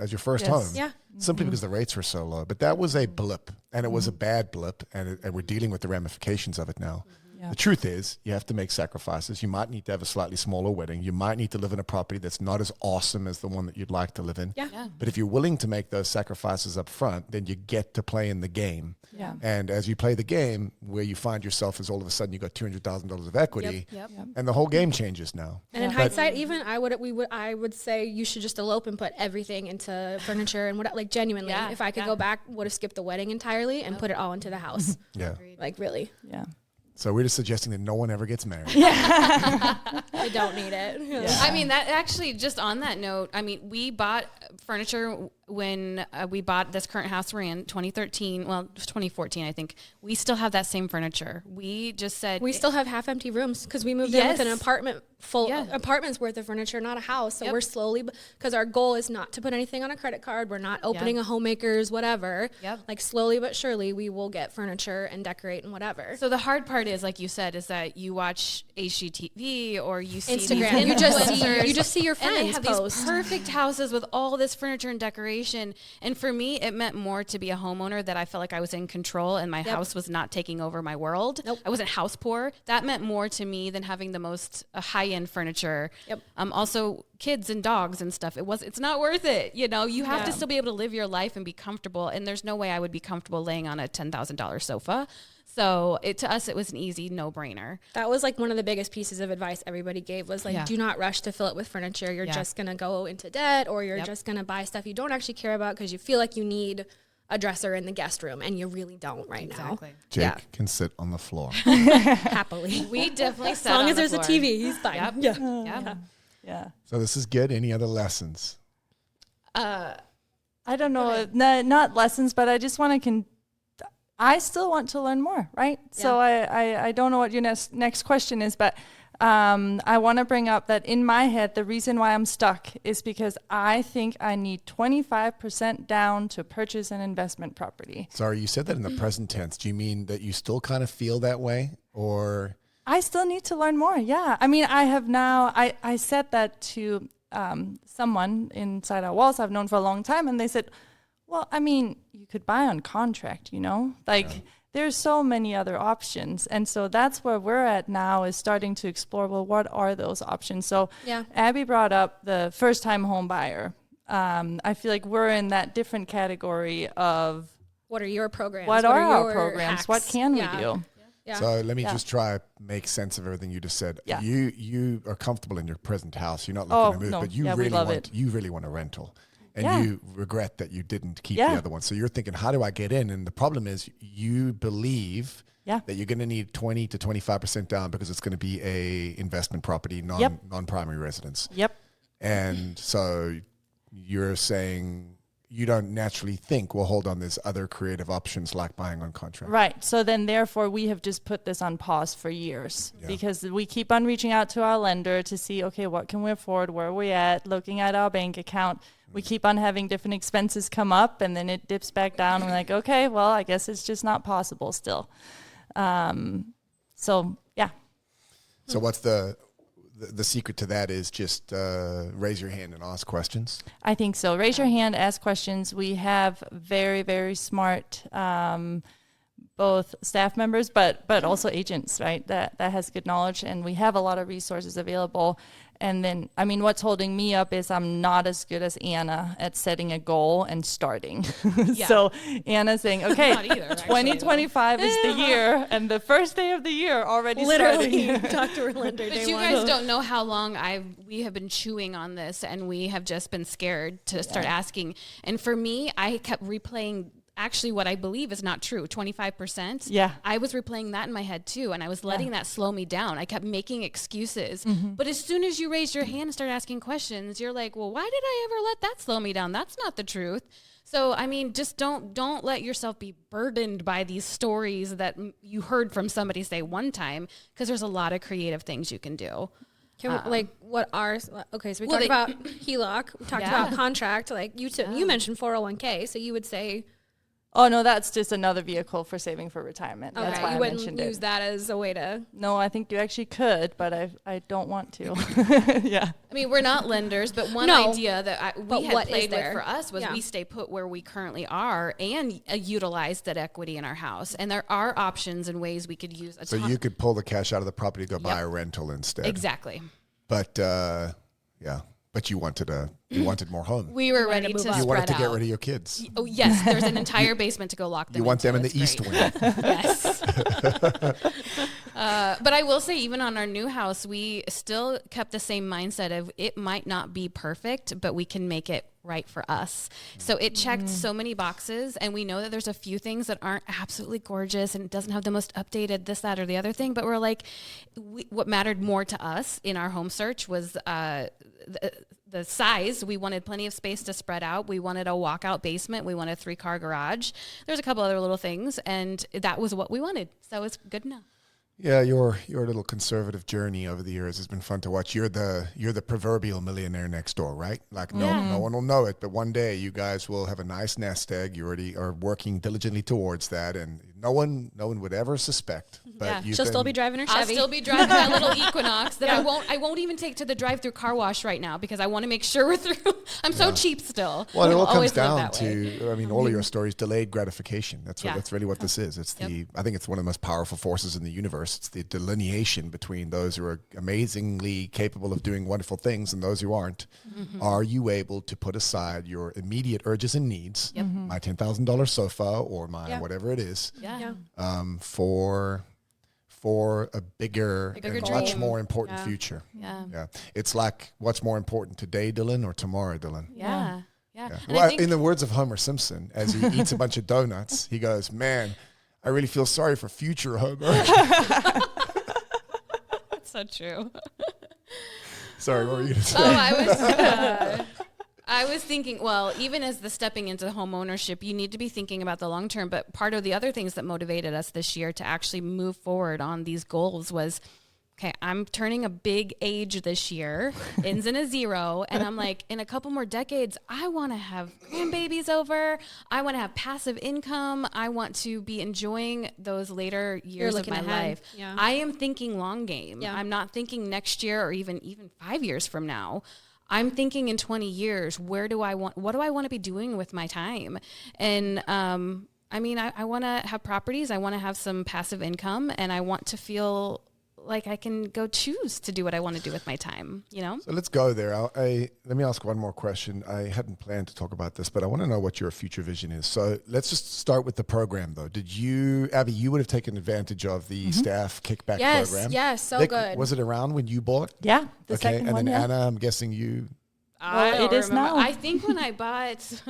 Yeah. Simply because the rates were so low. But that was a blip, and it was a bad blip, and we're dealing with the ramifications of it now. Yeah. The truth is, you have to make sacrifices. You might need to have a slightly smaller wedding. You might need to live in a property that's not as awesome as the one that you'd like to live in. Yeah. But if you're willing to make those sacrifices up front, then you get to play in the game. Yeah. And as you play the game, where you find yourself is all of a sudden you got $200,000 of equity, Yep. and the whole game changes now. And in hindsight, even I would say you should just elope and put everything into furniture and what, like, genuinely. Yeah, If I could go back, would have skipped the wedding entirely and put it all into the house. Yeah. Like, really, Yeah. So we're just suggesting that no one ever gets married. I don't need it. Yeah. I mean, that actually, just on that note, I mean, we bought furniture when we bought this current house we're in, 2014, I think. We still have that same furniture. We just said... We still have half empty rooms because we moved in with an Yes. apartment full, Yeah. apartment's worth of furniture, not a house. So Yep. we're slowly, because our goal is not to put anything on a credit card. We're not opening a homemaker's, whatever. Yep. Like, slowly but surely, we will get furniture and decorate and whatever. So the hard part is, like you said, is that you watch HGTV or you see Instagram. these You just see your and they friends have post. these perfect houses with all this furniture and decoration. And for me, it meant more to be a homeowner, that I felt like I was in control and my house was not taking over my world. Nope. I wasn't house poor. That meant more to me than having the most high-end furniture. Yep. Also, kids and dogs and stuff. It's not worth it. You know, you have to still be able to live your life and be comfortable. And there's no way I would be comfortable laying on a $10,000 sofa. So to us, it was an easy no-brainer. That was like one of the biggest pieces of advice everybody gave was like, Yeah. do not rush to fill it with furniture. You're Yeah. just going to go into debt, or you're Yep. just going to buy stuff you don't actually care about because you feel like you need a dresser in the guest room, and you really don't right Exactly. Jake Yeah. can sit on the floor. now. Happily. We definitely As sat long on as the there's a floor. TV, he's fine. Yep. Yeah. Yep. Yeah. So this is good. Any other lessons? I don't know, not lessons, but I just want to I still want to learn more, right? So I don't know what your next question is, but I want to bring up that in my head, the reason why I'm stuck is because I think I need 25% down to purchase an investment property. Sorry, you said that in the present tense. Do you mean that you still kind of feel that way, or? I still need to learn more. Yeah. I mean, I have now, I said that to someone inside our walls I've known for a long time, and they said, well, I mean, you could buy on contract, you know, like there's so many other options. And so that's where we're at now, is starting to explore, well, what are those options? So Abbie brought up the first time home buyer. I feel like we're in that different category of What are your programs? what are our your programs? hacks? What can we Yeah. do? Yeah. So let me just try make sense of everything you just said. Yeah. You are comfortable in your present house. You're not looking to move, no. but you Yeah, we really love want it. you really want a rental. And Yeah. you regret that you didn't keep Yeah. the other one. So you're thinking, how do I get in? And the problem is you believe Yeah. that you're going to need 20 to 25% down because it's going to be a investment property, non-primary residence. Yep. And so you're saying you don't naturally think, well, hold on, there's other creative options like buying on contract. Right. So then therefore we have just put this on pause for years because we keep on reaching out to our lender to see, okay, what can we afford? Where are we at? Looking at our bank account. We keep on having different expenses come up, and then it dips back down. We're like, okay, well, I guess it's just not possible still. So yeah. So what's the secret to that is just raise your hand and ask questions. I think so. Raise your hand, ask questions. We have very, very smart both staff members, but also agents, right? That has good knowledge, and we have a lot of resources available. And then, I mean, what's holding me up is I'm not as good as Anna at setting a goal and starting. So Anna's saying, okay, Not either, actually, 2025 is the year, and the first day of the year already Literally, starting. talk to her lender. But you guys don't know how long we have been chewing on this, and we have just been scared to start asking. And for me, I kept replaying actually what I believe is not true, 25%. Yeah. I was replaying that in my head too, and I was letting that slow me down. I kept making excuses. But as soon as you raise your hand and start asking questions, you're like, well, why did I ever let that slow me down? That's not the truth. So, I mean, just don't let yourself be burdened by these stories that you heard from somebody say one time, because there's a lot of creative things you can do. Can we, like, what are, okay, so we Well, talked about HELOC, we talked Yeah. about contract, like you mentioned 401k, so you would say, Oh, no, that's just another vehicle for saving for retirement. Okay, That's why you I wouldn't mentioned use it. that as a way to. No, I think you actually could, but I don't want to. Yeah. I mean, we're not lenders, but one No. idea that But we had what is played with there? for us was Yeah. we stay put where we currently are and utilize that equity in our house. And there are options and ways we could use a So ton. you could pull the cash out of the property to go buy Yep. a rental instead. Exactly. But yeah, but you wanted more home. We were wanted ready to to move spread up. You wanted to out. get rid of your kids. Oh, yes. There's an entire basement to go lock them You want them in into. the It's east great. wing. Yes. But I will say, even on our new house, we still kept the same mindset of it might not be perfect, but we can make it right for us. So it checked so many boxes, and we know that there's a few things that aren't absolutely gorgeous and it doesn't have the most updated this, that, or the other thing. But we're like, what mattered more to us in our home search was the size. We wanted plenty of space to spread out. We wanted a walkout basement. We wanted a 3-car garage. There's a couple other little things, and that was what we wanted. So it's good enough. Yeah, your little conservative journey over the years has been fun to watch. You're the proverbial millionaire next door, right? Like no one will know it, but one day you guys will have a nice nest egg. You already are working diligently towards that, and no one would ever suspect. But Yeah. you've She'll still be been- driving her I'll Chevy. still be driving that little Equinox that I won't even take to the drive-through car wash right now because I want to make sure we're through. I'm so cheap still. Well, it all We'll comes always live down that way. to, I mean, all of your stories, delayed gratification. That's what, Yeah. that's really what this is. It's I think it's one of the most powerful forces in the universe. It's the delineation between those who are amazingly capable of doing wonderful things and those who aren't. Are you able to put aside your immediate urges and needs, my $10,000 sofa or my whatever it is, Yeah. for a bigger Bigger and much dream. more important Yeah. future? Yeah. Yeah. It's like, what's more important today, Dylan, or tomorrow, Dylan? Yeah. Yeah. And Well, I think in the words of Homer Simpson, as he eats a bunch of donuts, he goes, "Man, I really feel sorry for future Homer." that's so true. Sorry, what were you going to say? I was thinking, well, even as the stepping into home ownership, you need to be thinking about the long term. But part of the other things that motivated us this year to actually move forward on these goals was, okay, I'm turning a big age this year, ends in a 0. And I'm like, in a couple more decades, I want to have grandbabies over. I want to have passive income. I want to be enjoying those later years of looking my ahead. life. Yeah. I am thinking long game. Yeah. I'm not thinking next year or even 5 years from now. I'm thinking in 20 years, what do I want to be doing with my time? And, I mean, I want to have properties. I want to have some passive income, and I want to feel like I can go choose to do what I want to do with my time, you know? So let's go there. Let me ask one more question. I hadn't planned to talk about this, but I want to know what your future vision is. So let's just start with the program, though. Did you, Abbie, you would have taken advantage of the staff kickback Yes, program? yes, so Vic, good. Was it around when you bought? Yeah. The Okay, second and one, then yeah. Anna, I'm guessing you. I Well, don't it is remember. now. I think when I bought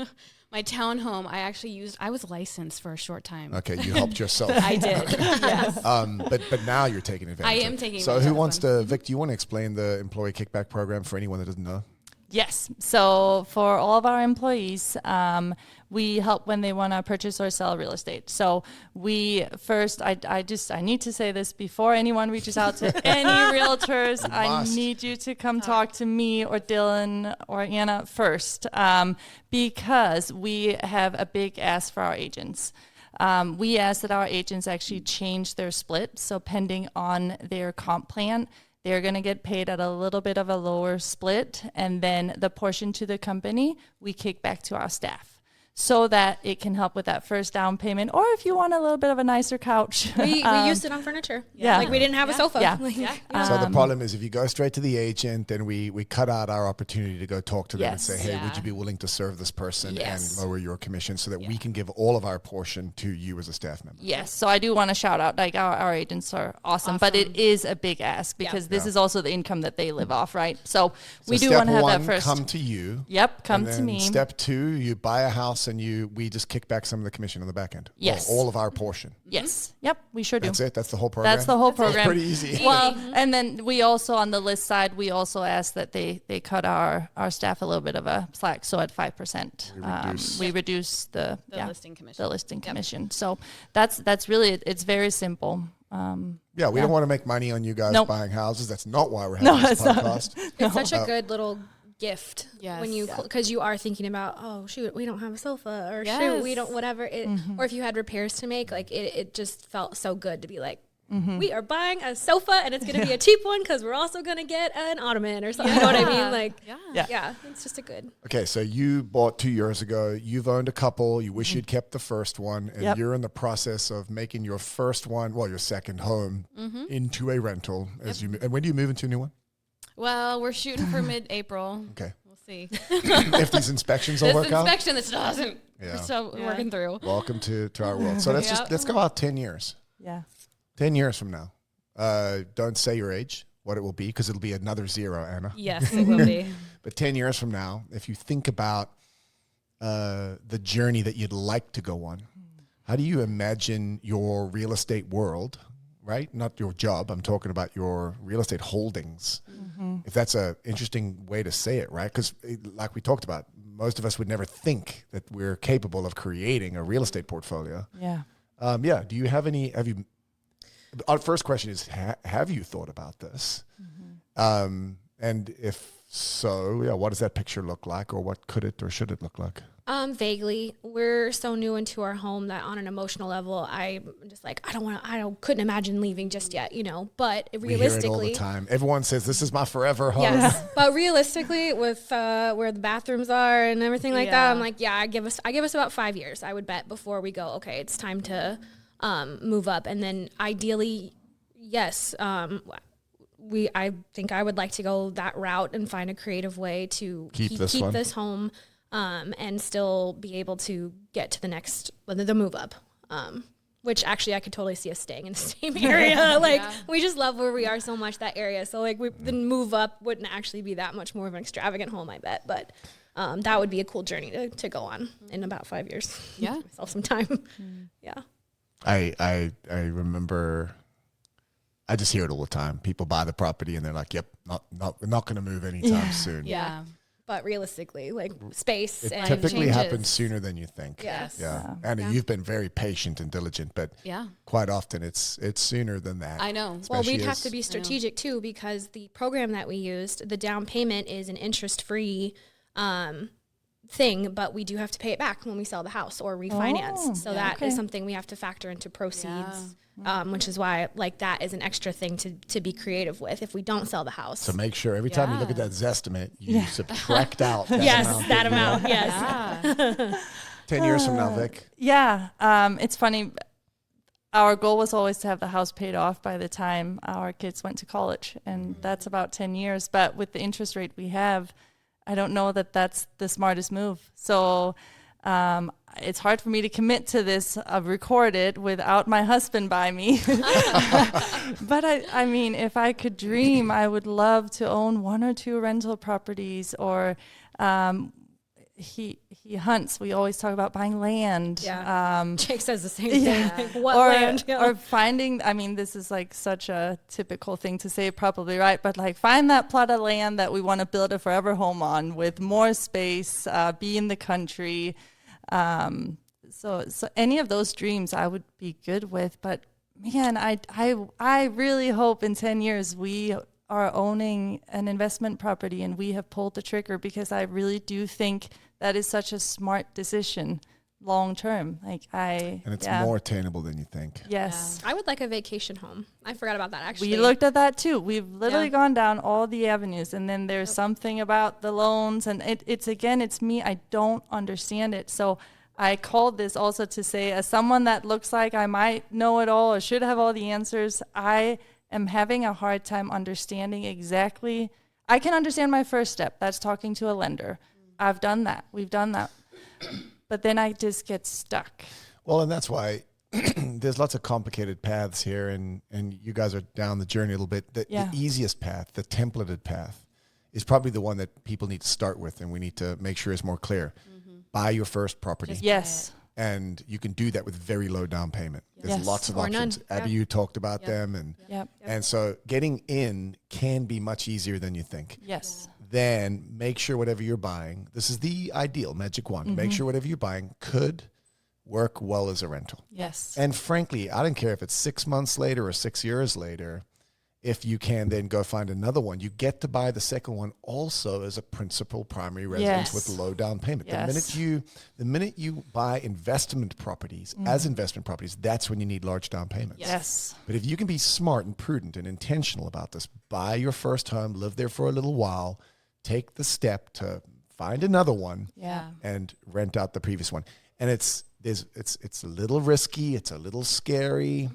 my townhome, I was licensed for a short time. Okay, you helped yourself. I did. Yes. But now you're taking advantage. am of it. taking So advantage who of wants them. to? Vic, do you want to explain the employee kickback program for anyone that doesn't know? Yes. So for all of our employees, we help when they want to purchase or sell real estate. So we first, I need to say this before anyone reaches out to any realtors. I must. need you to come talk to me or Dylan or Anna first, because we have a big ask for our agents. We ask that our agents actually change their split. So pending on their comp plan, they're going to get paid at a little bit of a lower split, and then the portion to the company, we kick back to our staff so that it can help with that first down payment. Or if you want a little bit of a nicer couch. We used it on furniture. Yeah. Like we didn't have a sofa. Yeah. Like, So the problem is if you go straight to the agent, then we cut out our opportunity to go talk to them and Yes. say, hey, would Yeah. you be willing to serve this person Yes. and lower your commission so that we can give all of our portion to you as a staff member? Yes, so I do want to shout out, like our agents are awesome, but it is a big ask because this Yeah. is also the income that they live off, right? So we So do want to step have that one, first. come to you. Yep, come and to then me. Step 2, you buy a house and we just kick back some of the commission on the back end. Yes. All of our portion. Yes, yep, we sure do. That's it. That's the whole program. That's the whole program. Pretty easy. Well, and then we also on the list side, we also ask that they cut our staff a little bit of a slack. So at 5%, we reduce the listing commission. The listing commission. So that's really it. It's very simple. Yeah, we don't want to make money on you guys Nope. buying houses. That's not why we're having this it's not. podcast. It's such a good little gift Yes. when you, because you are thinking about, oh shoot, we don't have a sofa, or Yes. shoot, we don't, whatever it, or if you had repairs to make, like it just felt so good to be like, we are buying a sofa and it's going to be a cheap one because we're also going to get an ottoman or something. You know what I mean? Like, yeah, it's just a good. Okay, so you bought 2 years ago. You've owned a couple. You wish you'd kept the first one, and you're in the process of making your first one, well, your second home, into a rental. As you and when do you move into a new one? Well, we're shooting for mid-April. Okay, We'll see. if these inspections all This work out. inspection, this doesn't. Yeah. We're still working through. Welcome to our world. So let's go out 10 years. Yeah. 10 years from now. Don't say your age, what it will be, because it'll be another 0, Anna. Yes, it will be. But 10 years from now, if you think about the journey that you'd like to go on, how do you imagine your real estate world, right? Not your job. I'm talking about your real estate holdings. If that's an interesting way to say it, right? Because like we talked about, most of us would never think that we're capable of creating a real estate portfolio. Yeah. Do you have any, our first question is, have you thought about this? And if so, what does that picture look like, or what could it or should it look like? Vaguely. We're so new into our home that on an emotional level, I'm just like, couldn't imagine leaving just yet, you know, but We hear it all realistically. the time. Everyone says, this is my forever home. Yes, but realistically, with where the bathrooms are and everything like that, I'm like, I give us about 5 years, I would bet, before we go, okay, it's time to move up. And then ideally, yes, I think I would like to go that route and find a creative way to keep this home, and still be able to get to the move up. Which actually I could totally see us staying in the same area. Like we just love where we are so much, that area. So like the move up wouldn't actually be that much more of an extravagant home, I bet. But that would be a cool journey to go on in about 5 years. Yeah. Give myself some time. Yeah. I remember, I just hear it all the time. People buy the property and they're like, yep, we're not going to move anytime soon. Yeah. But realistically, like space It and typically changes. happens sooner than you think. Yes. Yeah. Anna, you've been very patient and diligent, but quite often it's sooner than that. I know. Well, Especially we'd have to be strategic too, because the program that we used, the down payment is an interest-free thing, but we do have to pay it back when we sell the house or refinance. So that is something we have to factor into proceeds, which is why like that is an extra thing to be creative with if we don't sell the house. So make sure every time you look at that Zestimate, you subtract out that amount. That amount. Yes. 10 years from now, Vic. Yeah. It's funny. Our goal was always to have the house paid off by the time our kids went to college, and that's about 10 years. But with the interest rate we have, I don't know that that's the smartest move. So it's hard for me to commit to this recorded without my husband by me. But I mean, if I could dream, I would love to own 1 or 2 rental properties, or he hunts. We always talk about buying land. Yeah. Jake says the same thing. Like, what or, land? Or finding, I mean, this is like such a typical thing to say, probably, right? But like find that plot of land that we want to build a forever home on with more space, be in the country. So any of those dreams I would be good with. But man, I really hope in 10 years we are owning an investment property and we have pulled the trigger, because I really do think that is such a smart decision long term. And it's more attainable than you think. Yes. I would like a vacation home. I forgot about that actually. We looked at that too. We've literally gone down all the avenues, and then there's something about the loans, and it's me. I don't understand it. So I called this also to say, as someone that looks like I might know it all or should have all the answers, I am having a hard time understanding exactly. I can understand my first step. That's talking to a lender. I've done that. We've done that. But then I just get stuck. Well, and that's why there's lots of complicated paths here, and you guys are down the journey a little bit. The easiest path, the templated path, is probably the one that people need to start with, and we need to make sure it's more clear. Buy your first property. Yes. And you can do that with very low down payment. There's lots of options. Abbie, you talked about them. And so getting in can be much easier than you think. Yes. Then make sure whatever you're buying, this is the ideal magic wand. Make sure whatever you're buying could work well as a rental. Yes. And frankly, I don't care if it's 6 months later or 6 years later. if you can then go find another one, you get to buy the second one also as a principal primary residence with low down payment. Yes. The minute you buy investment properties as investment properties, that's when you need large down payments. Yes. But if you can be smart and prudent and intentional about this, buy your first home, live there for a little while, take the step to find another one and rent out the previous one. And it's a little risky, it's a little scary.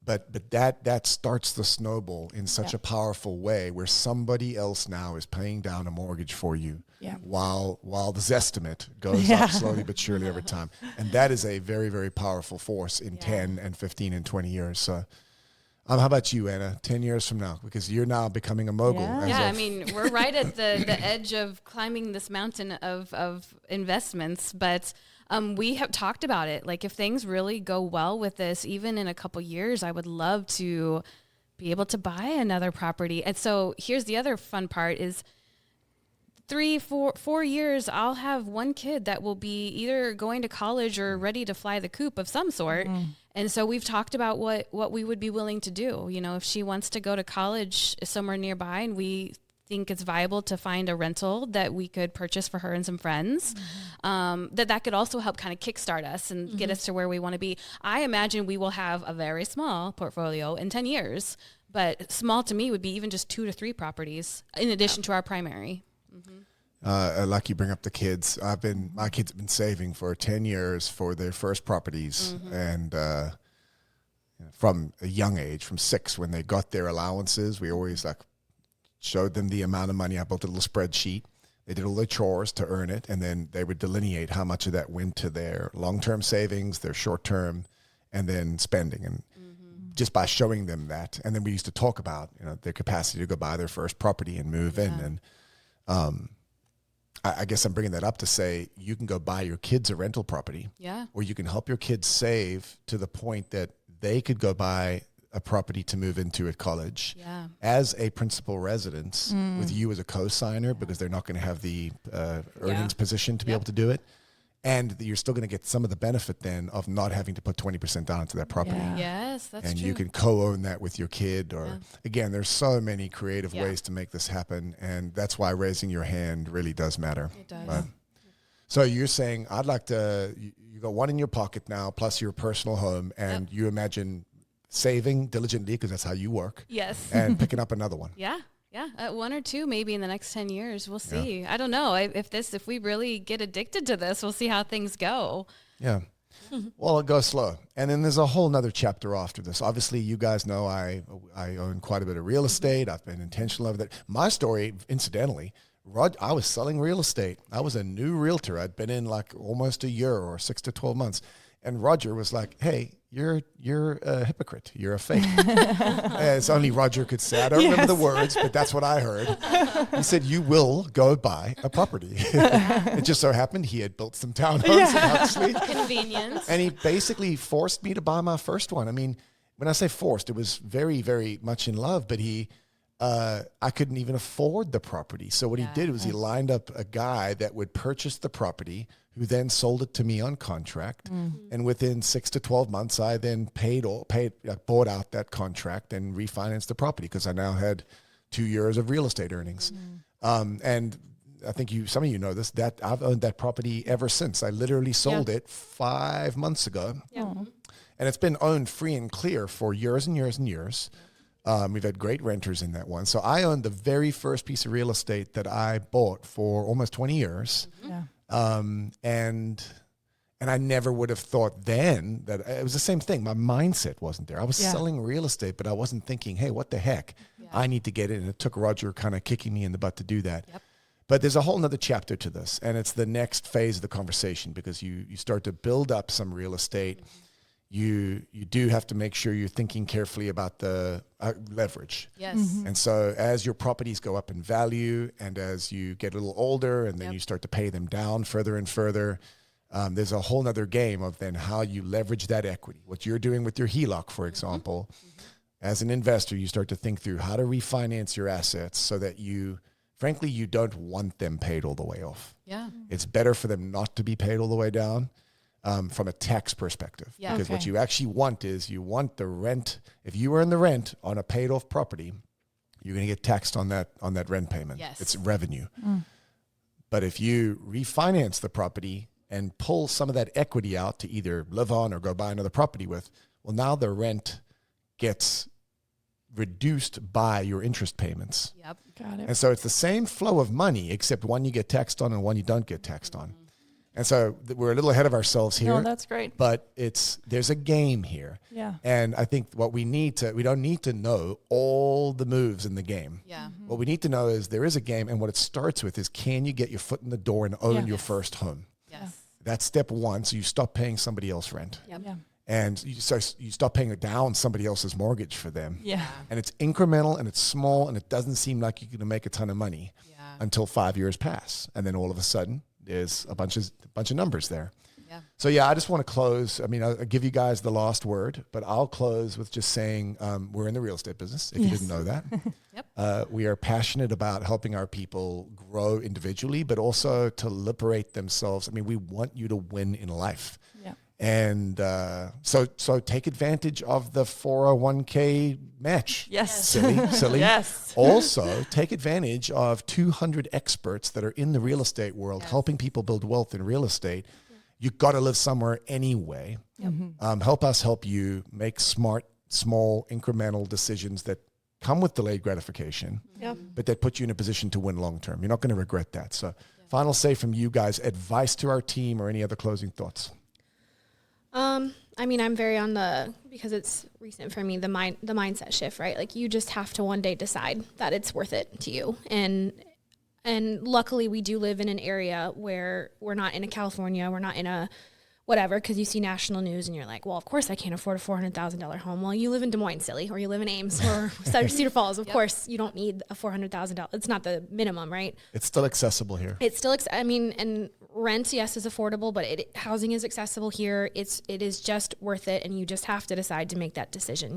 But that starts the snowball in such a powerful way where somebody else now is paying down a mortgage for you while the Zestimate goes up slowly but surely over time. And that is a very, very powerful force in 10 and 15 and 20 years. So how about you, Anna, 10 years from now? Because you're now becoming a mogul. I mean, we're right at the edge of climbing this mountain of investments, but we have talked about it. Like, if things really go well with this, even in a couple years, I would love to be able to buy another property. And so here's the other fun part is 4 years, I'll have one kid that will be either going to college or ready to fly the coop of some sort. And so we've talked about what we would be willing to do. You know, if she wants to go to college somewhere nearby and we think it's viable to find a rental that we could purchase for her and some friends, that could also help kind of kickstart us and get us to where we want to be. I imagine we will have a very small portfolio in 10 years, but small to me would be even just 2 to 3 properties in addition to our primary. Like you bring up the kids. My kids have been saving for 10 years for their first properties, and from a young age, from 6, when they got their allowances, we always showed them the amount of money. I built a little spreadsheet. They did all their chores to earn it, and then they would delineate how much of that went to their long-term savings, their short-term, and then spending. And just by showing them that, and then we used to talk about their capacity to go buy their first property and move in. And I guess I'm bringing that up to say you can go buy your kids a rental property, or you can help your kids save to the point that they could go buy a property to move into at college as a principal residence with you as a co-signer, because they're not going to have the earnings position to be able to do it. And you're still going to get some of the benefit then of not having to put 20% down into that property. Yes, that's and true. you can co-own that with your kid. Or again, there's so many creative ways to make this happen. And that's why raising your hand really does matter. It does. So you're saying, I'd like to, you got one in your pocket now, plus your personal home, and you imagine saving diligently, because that's how you work. Yes. And picking up another one. Yeah. 1 or 2 maybe in the next 10 years. We'll see. I don't know. If we really get addicted to this, we'll see how things go. Yeah. Well, it goes slow. And then there's a whole nother chapter after this. Obviously, you guys know I own quite a bit of real estate. I've been intentional over that. My story, incidentally, I was selling real estate. I was a new realtor. I'd been in almost a year or 6 to 12 months. And Roger was like, "Hey, you're a hypocrite. You're a fake." It's only Roger could say. I don't remember the words, but that's what I heard. He said, "You will go buy a property." It just so happened he had built some townhomes in Huxley. Convenience. And he basically forced me to buy my first one. I mean, when I say forced, it was very, very much in love, but I couldn't even afford the property. So what he did was he lined up a guy that would purchase the property, who then sold it to me on contract. And within 6 to 12 months, I then bought out that contract and refinanced the property, because I now had 2 years of real estate earnings. And I think some of you know this, that I've owned that property ever since. I literally sold it 5 months ago. And it's been owned free and clear for years and years and years. We've had great renters in that one. So I owned the very first piece of real estate that I bought for almost 20 years. And I never would have thought then that it was the same thing. My mindset wasn't there. I was selling real estate, but I wasn't thinking, hey, what the heck? I need to get in. And it took Roger kind of kicking me in the butt to do that. But there's a whole nother chapter to this, and it's the next phase of the conversation, because you start to build up some real estate. You do have to make sure you're thinking carefully about the leverage. And so as your properties go up in value, and as you get a little older, and then you start to pay them down further and further, there's a whole nother game of then how you leverage that equity. What you're doing with your HELOC, for example, as an investor, you start to think through how to refinance your assets so that frankly, you don't want them paid all the way off. It's better for them not to be paid all the way down. from a tax perspective. Yeah. Because what Okay. you actually want is you want the rent. If you earn the rent on a paid off property, you're going to get taxed on that rent payment. Yes. It's revenue. But if you refinance the property and pull some of that equity out to either live on or go buy another property with, well, now the rent gets reduced by your interest payments. Yep. Got it. And so it's the same flow of money, except one you get taxed on and one you don't get taxed on. And so we're a little ahead of ourselves here. No, that's great. But there's a game here. Yeah. And I think what we don't need to know all the moves in the game. Yeah. What we need to know is there is a game, and what it starts with is, can you get your foot in the door and own Yeah. your first home? Yes. That's step one. So you stop paying somebody else rent. Yep. Yeah. And so you stop paying down somebody else's mortgage for them. Yeah. And it's incremental and it's small and it doesn't seem like you're going to make a ton of money until 5 years pass. And then all of a sudden there's a bunch of numbers there. Yeah. So yeah, I just want to close. I mean, I'll give you guys the last word, but I'll close with just saying we're in the real estate business, if you didn't know that. Yep. We are passionate about helping our people grow individually, but also to liberate themselves. I mean, we want you to win in life. Yeah. And so take advantage of the 401k match. Yes. Silly. Yes. Also, take advantage of 200 experts that are in the real estate world, helping people build wealth in real estate. You've got to live somewhere anyway. Help us help you make smart, small, incremental decisions that come with delayed gratification, but that put you in a position to win long term. You're not going to regret that. So final say from you guys, advice to our team or any other closing thoughts? I mean, I'm very because it's recent for me, the mindset shift, right? Like you just have to one day decide that it's worth it to you. And luckily we do live in an area where we're not in a California, we're not in a whatever, because you see national news and you're like, well, of course I can't afford a $400,000 home. Well, you live in Des Moines, silly, or you live in Ames or Cedar Falls. Of course, you don't need a $400,000. It's not the minimum, right? It's still accessible here. It's still, and rent, yes, is affordable, but housing is accessible here. It is just worth it, and you just have to decide to make that decision.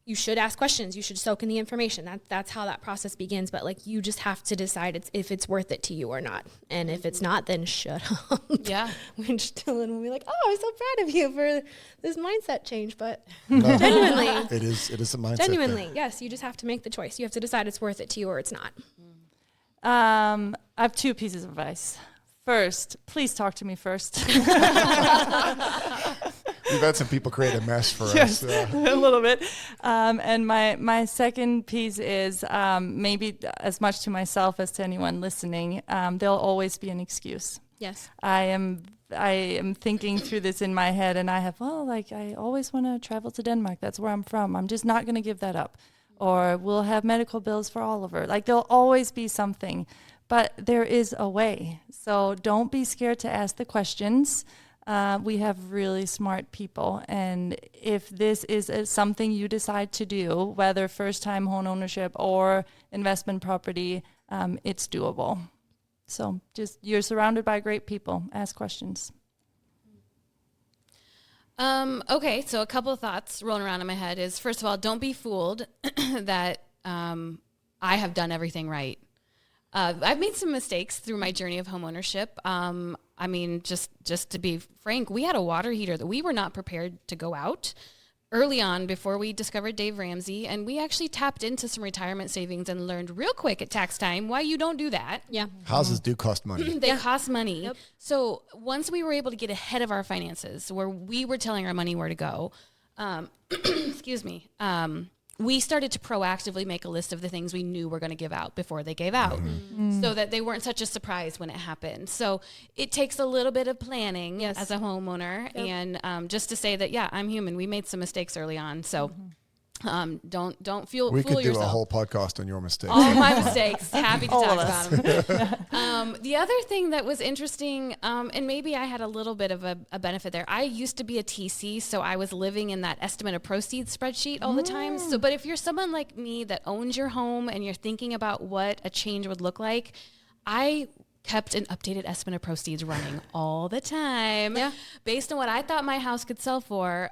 You should ask questions. You should soak in the information. That's how that process begins. But like, you just have to decide if it's worth it to you or not. And if it's not, then shut up. Yeah. Which Dylan will be like, oh, I'm so proud of you for this mindset change. But genuinely, It is a mindset. genuinely, thing. yes, you just have to make the choice. You have to decide it's worth it to you or it's not. I have two pieces of advice. First, please talk to me first. We've had some people create a mess for Yes, us. a little bit. And my second piece is maybe as much to myself as to anyone listening, there'll always be an excuse. Yes. I am thinking through this in my head, and I always want to travel to Denmark. That's where I'm from. I'm just not going to give that up. Or we'll have medical bills for Oliver. Like, there'll always be something, but there is a way. So don't be scared to ask the questions. We have really smart people, and if this is something you decide to do, whether first-time home ownership or investment property, it's doable. So you're surrounded by great people. Ask questions. Okay, so a couple of thoughts rolling around in my head is, first of all, don't be fooled that I have done everything right. I've made some mistakes through my journey of homeownership. I mean, just to be frank, we had a water heater that we were not prepared to go out early on before we discovered Dave Ramsey, and we actually tapped into some retirement savings and learned real quick at tax time why you don't do that. Yeah. Houses do cost money. They cost money. Yep. So once we were able to get ahead of our finances, where we were telling our money where to go, excuse me, we started to proactively make a list of the things we knew were going to give out before they gave out, so that they weren't such a surprise when it happened. So it takes a little bit of planning as a homeowner, and just to say that, yeah, I'm human. We made some mistakes early on, so don't fool We could do yourself. a whole podcast on your mistakes. All my mistakes. Happy to All talk of about them. The other thing that was interesting, and maybe I had a little bit of a benefit there. I used to be a TC, so I was living in that estimate of proceeds spreadsheet all the time. So, but if you're someone like me that owns your home and you're thinking about what a change would look like, I kept an updated estimate of proceeds running all the time, based on what I thought my house could sell for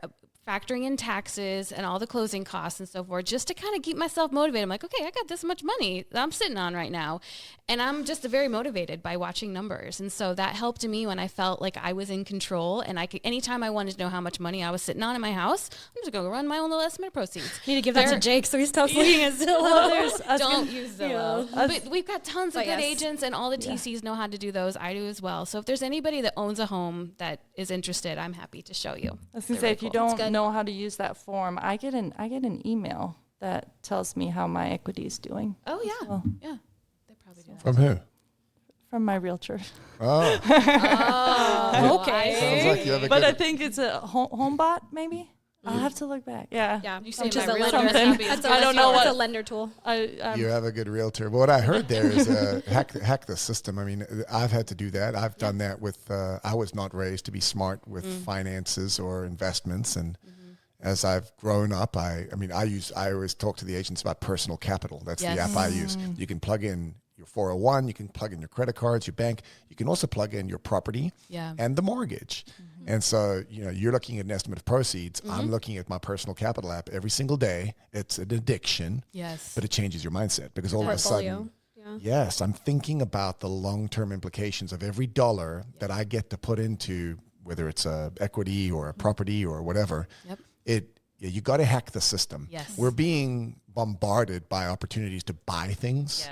factoring in taxes and all the closing costs and so forth, just to kind of keep myself motivated. I'm like, okay, I got this much money that I'm sitting on right now. And I'm just very motivated by watching numbers. And so that helped me when I felt like I was in control, and I could, anytime I wanted to know how much money I was sitting on in my house, I'm just going to run my own little estimate of proceeds. Need to give that to Jake so he stops looking at Zillow. Don't use Zillow. But we've got tons of good agents, and all the TCs know how to do those. I do as well. So if there's anybody that owns a home that is interested, I'm happy to show you. I was gonna say, if you don't know how to use that form, I get an email that tells me how my equity is doing. Oh yeah, Well, yeah. They probably do that. From who? from my realtor. Oh, Okay. sounds like you have a But good. I think it's a HomeBot, maybe. I'll have to look back. Yeah. Yeah, You say which is my a realtor lender. is happy as That's a, well. I don't know that's what- a lender tool. You have a good realtor. But what I heard there is hack the system. I mean, I've had to do that. I've done that with. I was not raised to be smart with finances or investments, and as I've grown up, I always talk to the agents about personal capital. That's the app I use. You can plug in your 401, you can plug in your credit cards, your bank. You can also plug in your property and the mortgage. And so, you're looking at an estimate of proceeds. I'm looking at my personal capital app every single day. It's an addiction, but it changes your mindset because all of a sudden, yes, I'm thinking about the long-term implications of every dollar that I get to put into, whether it's a equity or a property or whatever. You got to hack the system. Yes. We're being bombarded by opportunities to buy things.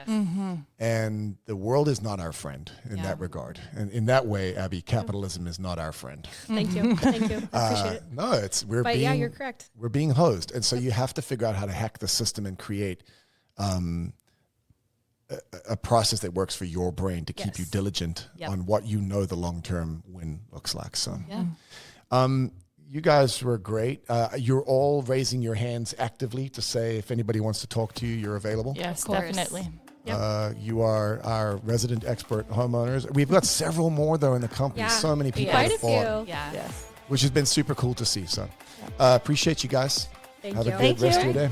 And the world is not our friend in that regard. And in that way, Abbie, capitalism is not our friend. Thank you. Thank you. I appreciate it. No, But yeah, you're correct. We're being hosed. And so you have to figure out how to hack the system and create a process that works for your brain to keep you diligent on what the long-term win looks like. So, you guys were great. You're all raising your hands actively to say if anybody wants to talk to you, you're available. Yes, course. definitely. You are our resident expert homeowners. We've got several more, though, in the company. Yeah. So many people Quite have a bought, few. Yeah. Yes. which has been super cool to see. So appreciate you guys. Thank Have you. a good rest of your day.